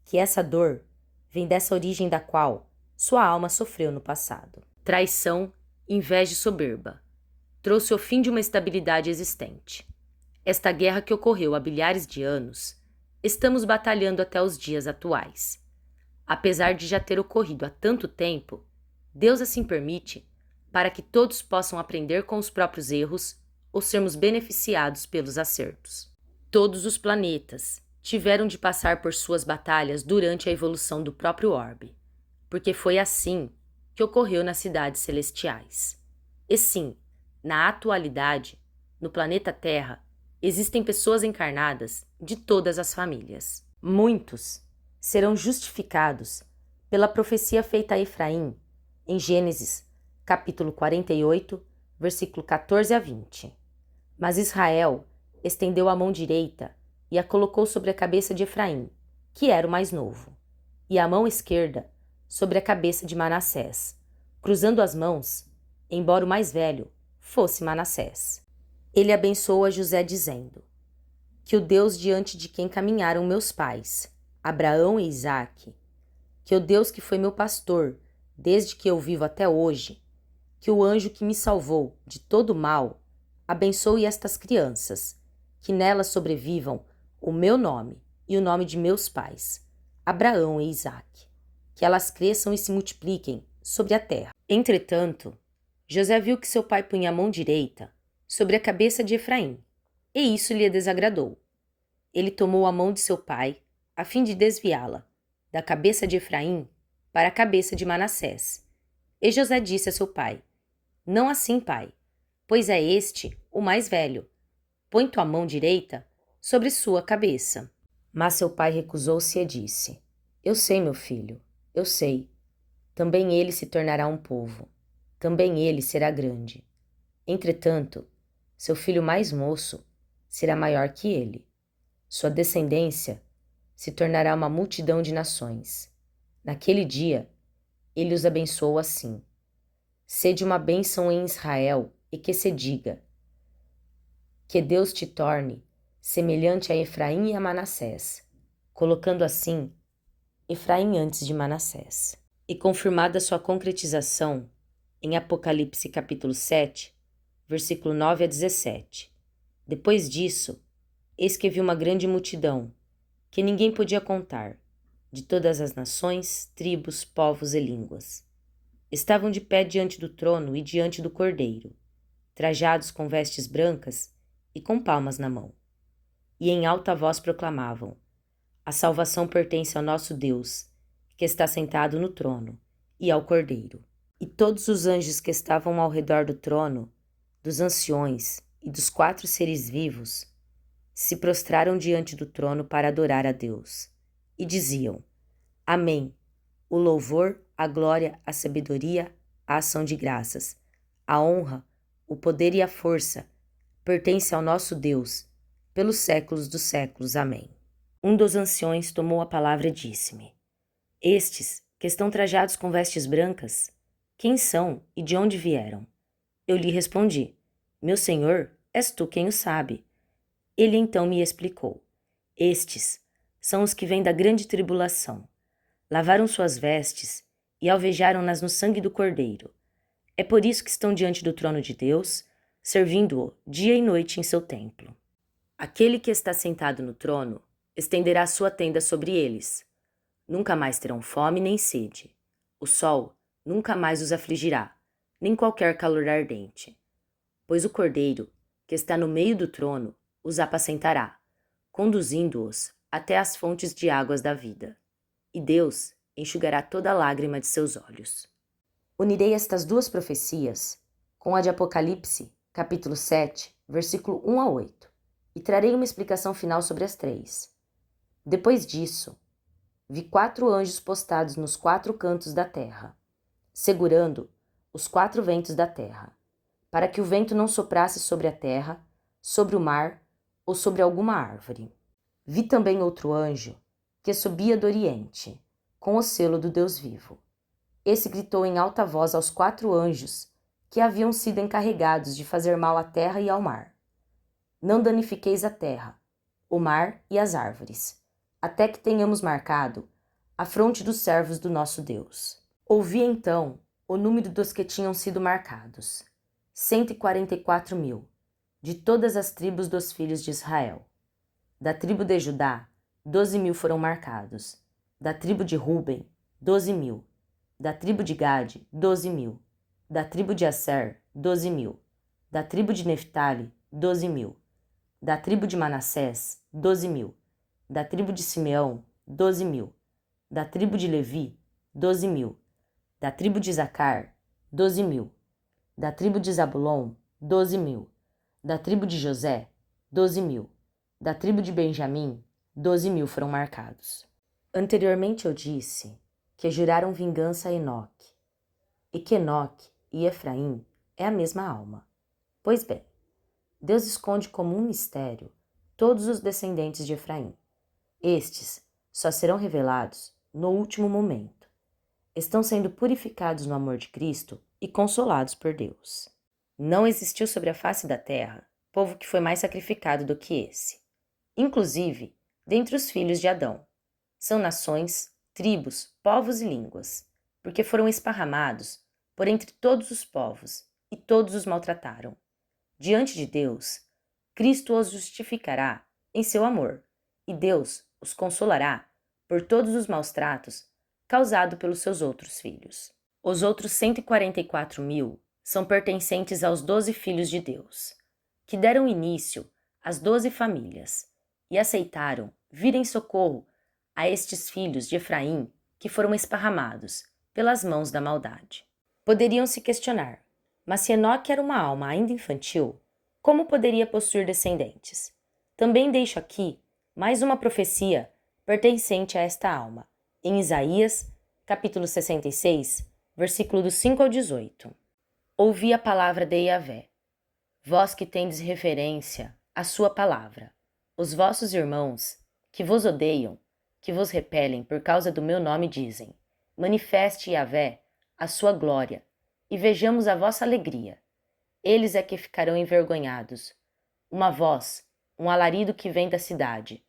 que essa dor vem dessa origem da qual sua alma sofreu no passado. Traição, inveja e soberba trouxe o fim de uma estabilidade existente. Esta guerra que ocorreu há bilhares de anos, estamos batalhando até os dias atuais. Apesar de já ter ocorrido há tanto tempo, Deus assim permite para que todos possam aprender com os próprios erros ou sermos beneficiados pelos acertos. Todos os planetas tiveram de passar por suas batalhas durante a evolução do próprio orbe, porque foi assim que ocorreu nas cidades celestiais. E sim, na atualidade, no planeta Terra, existem pessoas encarnadas de todas as famílias. Muitos serão justificados pela profecia feita a Efraim em Gênesis, capítulo 48, versículo 14 a 20. Mas Israel estendeu a mão direita e a colocou sobre a cabeça de Efraim, que era o mais novo, e a mão esquerda sobre a cabeça de Manassés, cruzando as mãos, embora o mais velho fosse Manassés. Ele abençoou a José dizendo: que o Deus diante de quem caminharam meus pais, Abraão e Isaque, que o Deus que foi meu pastor desde que eu vivo até hoje, que o anjo que me salvou de todo mal, abençoe estas crianças, que nelas sobrevivam o meu nome e o nome de meus pais, Abraão e Isaque, que elas cresçam e se multipliquem sobre a terra. Entretanto, José viu que seu pai punha a mão direita sobre a cabeça de Efraim, e isso lhe desagradou. Ele tomou a mão de seu pai, a fim de desviá-la, da cabeça de Efraim para a cabeça de Manassés. E José disse a seu pai: não assim, pai, pois é este o mais velho. Põe tua mão direita sobre sua cabeça. Mas seu pai recusou-se e disse: eu sei, meu filho, eu sei. Também ele se tornará um povo. Também ele será grande. Entretanto, seu filho mais moço será maior que ele. Sua descendência se tornará uma multidão de nações. Naquele dia, ele os abençoou assim: sede uma bênção em Israel, e que se diga: que Deus te torne semelhante a Efraim e a Manassés, colocando assim Efraim antes de Manassés. E confirmada sua concretização em Apocalipse capítulo 7, versículo 9 a 17. Depois disso, eis que vi uma grande multidão, que ninguém podia contar, de todas as nações, tribos, povos e línguas. Estavam de pé diante do trono e diante do Cordeiro, trajados com vestes brancas e com palmas na mão. E em alta voz proclamavam: a salvação pertence ao nosso Deus, que está sentado no trono, e ao Cordeiro. E todos os anjos que estavam ao redor do trono, dos anciões e dos 4 seres vivos, se prostraram diante do trono para adorar a Deus, e diziam: Amém. O louvor, a glória, a sabedoria, a ação de graças, a honra, o poder e a força pertence ao nosso Deus, pelos séculos dos séculos. Amém. Um dos anciões tomou a palavra e disse-me: Estes, que estão trajados com vestes brancas, quem são e de onde vieram? Eu lhe respondi: Meu senhor, és tu quem o sabe. Ele então me explicou: Estes são os que vêm da grande tribulação. Lavaram suas vestes e alvejaram-nas no sangue do Cordeiro. É por isso que estão diante do trono de Deus, servindo-o dia e noite em seu templo. Aquele que está sentado no trono estenderá sua tenda sobre eles. Nunca mais terão fome nem sede. O sol nunca mais os afligirá, nem qualquer calor ardente. Pois o Cordeiro, que está no meio do trono, os apacentará, conduzindo-os até as fontes de águas da vida. E Deus enxugará toda lágrima de seus olhos. Unirei estas 2 profecias com a de Apocalipse, capítulo 7, versículo 1 a 8, e trarei uma explicação final sobre as 3. Depois disso, vi 4 anjos postados nos 4 cantos da terra, segurando os 4 ventos da terra, para que o vento não soprasse sobre a terra, sobre o mar ou sobre alguma árvore. Vi também outro anjo, que subia do Oriente, com o selo do Deus vivo. Esse gritou em alta voz aos 4 anjos, que haviam sido encarregados de fazer mal à terra e ao mar: Não danifiqueis a terra, o mar e as árvores, até que tenhamos marcado a fronte dos servos do nosso Deus. Ouvi então o número dos que tinham sido marcados: 144.000, de todas as tribos dos filhos de Israel. Da tribo de Judá, 12.000 foram marcados. Da tribo de Ruben, 12.000. Da tribo de Gade, 12.000. Da tribo de Asser, 12.000. Da tribo de Neftali, 12.000. Da tribo de Manassés, 12.000. Da tribo de Simeão, 12.000. Da tribo de Levi, 12.000. Da tribo de Isacar, 12.000. Da tribo de Zabulon, 12.000. Da tribo de José, 12.000. Da tribo de Benjamim, 12.000 foram marcados. Anteriormente eu disse que juraram vingança a Enoque, e que Enoque e Efraim é a mesma alma. Pois bem, Deus esconde como um mistério todos os descendentes de Efraim. Estes só serão revelados no último momento. Estão sendo purificados no amor de Cristo e consolados por Deus. Não existiu sobre a face da terra povo que foi mais sacrificado do que esse, inclusive dentre os filhos de Adão. São nações, tribos, povos e línguas, porque foram esparramados por entre todos os povos, e todos os maltrataram. Diante de Deus, Cristo os justificará em seu amor, e Deus os consolará por todos os maus tratos causados pelos seus outros filhos. Os outros 144.000 são pertencentes aos 12 filhos de Deus, que deram início às 12 famílias, e aceitaram vir em socorro a estes filhos de Efraim que foram esparramados pelas mãos da maldade. Poderiam se questionar, mas se Enoque era uma alma ainda infantil, como poderia possuir descendentes? Também deixo aqui mais uma profecia pertencente a esta alma, em Isaías, capítulo 66, versículo do 5 ao 18. Ouvi a palavra de Yahvé, vós que tendes referência à sua palavra, os vossos irmãos, que vos odeiam, que vos repelem por causa do meu nome, dizem: manifeste, Yahvé, a sua glória, e vejamos a vossa alegria. Eles é que ficarão envergonhados. Uma voz um alarido que vem da cidade,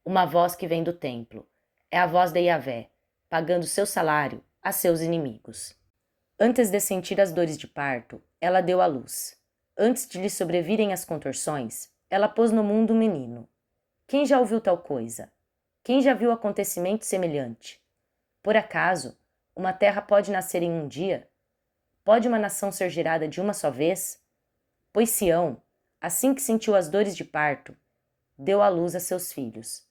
uma voz que vem do templo. É a voz de Yahvé, pagando seu salário a seus inimigos. Antes de sentir as dores de parto, ela deu à luz. Antes de lhe sobrevirem as contorções, ela pôs no mundo um menino. Quem já ouviu tal coisa? Quem já viu acontecimento semelhante? Por acaso, uma terra pode nascer em um dia? Pode uma nação ser gerada de uma só vez? Pois Sião, assim que sentiu as dores de parto, deu à luz a seus filhos.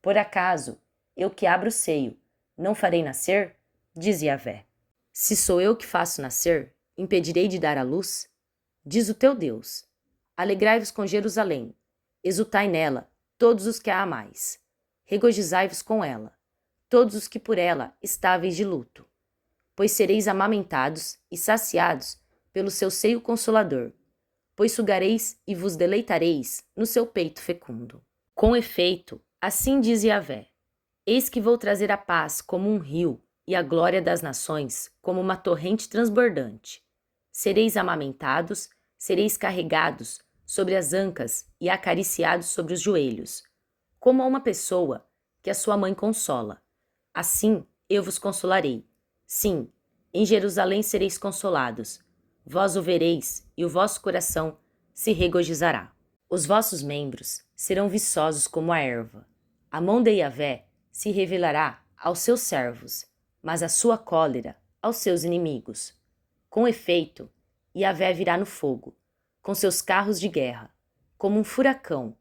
Por acaso, eu que abro o seio, não farei nascer? Diz Yahvé. Se sou eu que faço nascer, impedirei de dar à luz? Diz o teu Deus. Alegrai-vos com Jerusalém, exultai nela, todos os que a amais. Regozijai-vos com ela, todos os que por ela estáveis de luto. Pois sereis amamentados e saciados pelo seu seio consolador, pois sugareis e vos deleitareis no seu peito fecundo. Com efeito, assim diz Yahvé, eis que vou trazer a paz como um rio e a glória das nações como uma torrente transbordante. Sereis amamentados, sereis carregados sobre as ancas e acariciados sobre os joelhos, como a uma pessoa que a sua mãe consola. Assim eu vos consolarei. Sim, em Jerusalém sereis consolados. Vós o vereis e o vosso coração se regozijará. Os vossos membros serão viçosos como a erva. A mão de Yahvé se revelará aos seus servos, mas a sua cólera aos seus inimigos. Com efeito, Yahvé virá no fogo, com seus carros de guerra, como um furacão,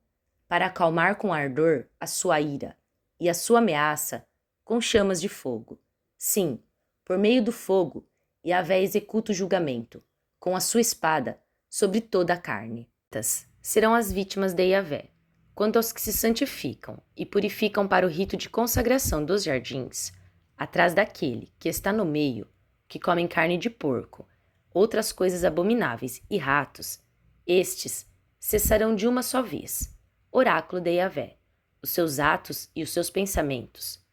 para acalmar com ardor a sua ira e a sua ameaça com chamas de fogo. Sim, por meio do fogo, Yahvé executa o julgamento, com a sua espada sobre toda a carne. Estas serão as vítimas de Yahvé. Quanto aos que se santificam e purificam para o rito de consagração dos jardins, atrás daquele que está no meio, que comem carne de porco, outras coisas abomináveis e ratos, estes cessarão de uma só vez. Oráculo de Yahvé, os seus atos e os seus pensamentos.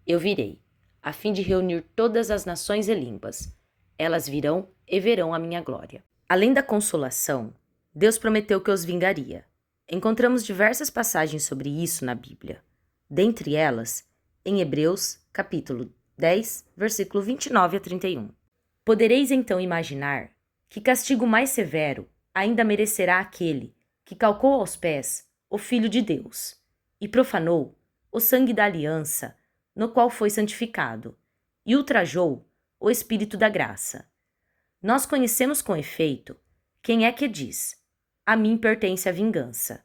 Eu virei, a fim de reunir todas as nações e línguas. Elas virão e verão a minha glória. Além da consolação, Deus prometeu que os vingaria. Encontramos diversas passagens sobre isso na Bíblia. Dentre elas, em Hebreus, capítulo 10, versículo 29 a 31. Podereis então imaginar que castigo mais severo ainda merecerá aquele que calcou aos pés o Filho de Deus e profanou o sangue da aliança no qual foi santificado e ultrajou o Espírito da graça. Nós conhecemos com efeito quem é que diz: a mim pertence a vingança.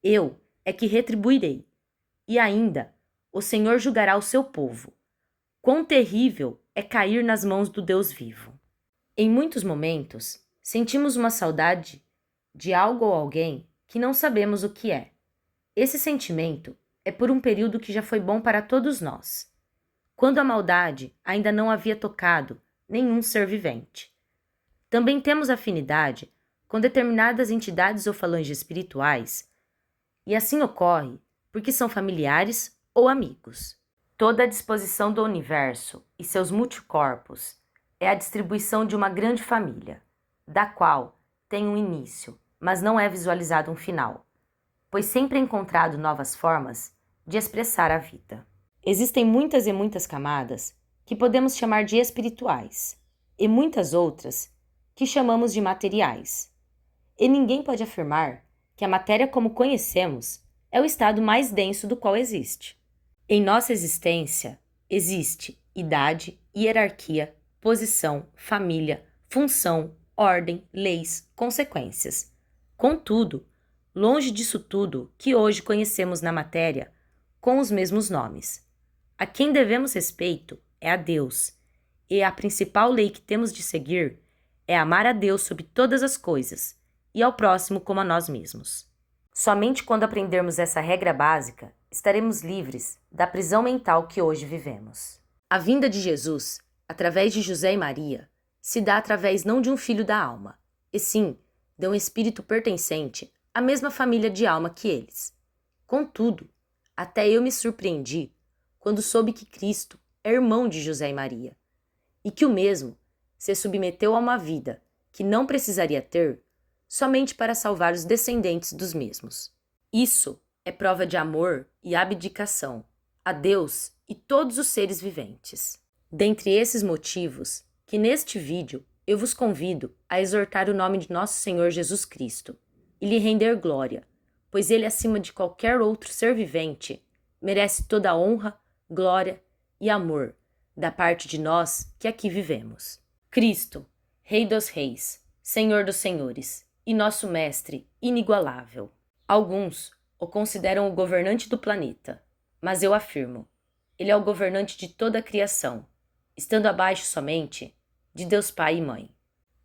Eu é que retribuirei. E ainda, o Senhor julgará o seu povo. Quão terrível é cair nas mãos do Deus vivo. Em muitos momentos, sentimos uma saudade de algo ou alguém que não sabemos o que é. Esse sentimento é por um período que já foi bom para todos nós, quando a maldade ainda não havia tocado nenhum ser vivente. Também temos afinidade com determinadas entidades ou falanges espirituais, e assim ocorre porque são familiares ou amigos. Toda a disposição do universo e seus multicorpos é a distribuição de uma grande família, da qual tem um início, mas não é visualizado um final, pois sempre é encontrado novas formas de expressar a vida. Existem muitas e muitas camadas que podemos chamar de espirituais, e muitas outras que chamamos de materiais. E ninguém pode afirmar que a matéria como conhecemos é o estado mais denso do qual existe. Em nossa existência, existe idade, hierarquia, posição, família, função, ordem, leis, consequências. Contudo, longe disso tudo que hoje conhecemos na matéria com os mesmos nomes. A quem devemos respeito é a Deus, e a principal lei que temos de seguir é amar a Deus sobre todas as coisas e ao próximo como a nós mesmos. Somente quando aprendermos essa regra básica, estaremos livres da prisão mental que hoje vivemos. A vinda de Jesus, através de José e Maria, se dá através não de um filho da alma, e sim de um espírito pertencente à mesma família de alma que eles. Contudo, até eu me surpreendi quando soube que Cristo é irmão de José e Maria, e que o mesmo se submeteu a uma vida que não precisaria ter somente para salvar os descendentes dos mesmos. Isso é prova de amor e abdicação a Deus e todos os seres viventes. Dentre esses motivos, que neste vídeo eu vos convido a exortar o nome de nosso Senhor Jesus Cristo e lhe render glória, pois ele, acima de qualquer outro ser vivente, merece toda a honra, glória e amor da parte de nós que aqui vivemos. Cristo, Rei dos Reis, Senhor dos Senhores e nosso Mestre inigualável. Alguns o consideram o governante do planeta, mas eu afirmo, ele é o governante de toda a criação, estando abaixo somente de Deus Pai e Mãe.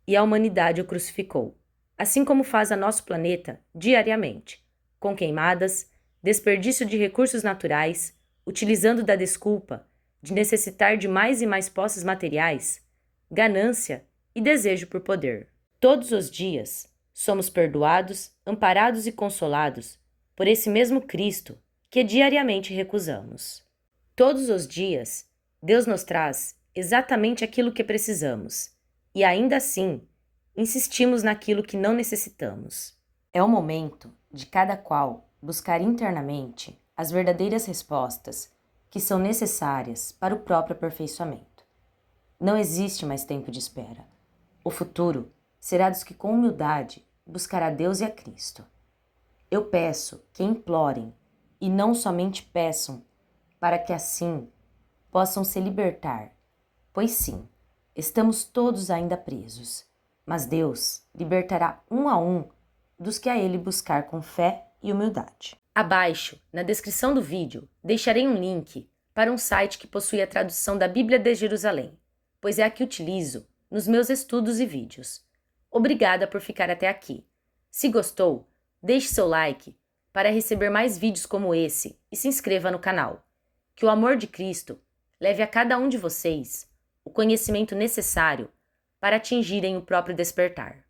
E a humanidade o crucificou, assim como faz a nosso planeta diariamente, com queimadas, desperdício de recursos naturais, utilizando da desculpa de necessitar de mais e mais posses materiais, ganância e desejo por poder. Todos os dias somos perdoados, amparados e consolados por esse mesmo Cristo que diariamente recusamos. Todos os dias, Deus nos traz exatamente aquilo que precisamos e ainda assim insistimos naquilo que não necessitamos. É o momento de cada qual buscar internamente as verdadeiras respostas que são necessárias para o próprio aperfeiçoamento. Não existe mais tempo de espera. O futuro será dos que com humildade buscará a Deus e a Cristo. Eu peço que implorem e não somente peçam, para que assim possam se libertar, pois sim, estamos todos ainda presos, mas Deus libertará um a um dos que a Ele buscar com fé e humildade. Abaixo, na descrição do vídeo, deixarei um link para um site que possui a tradução da Bíblia de Jerusalém, pois é a que utilizo nos meus estudos e vídeos. Obrigada por ficar até aqui. Se gostou, deixe seu like para receber mais vídeos como esse e se inscreva no canal. Que o amor de Cristo leve a cada um de vocês o conhecimento necessário para atingirem o próprio despertar.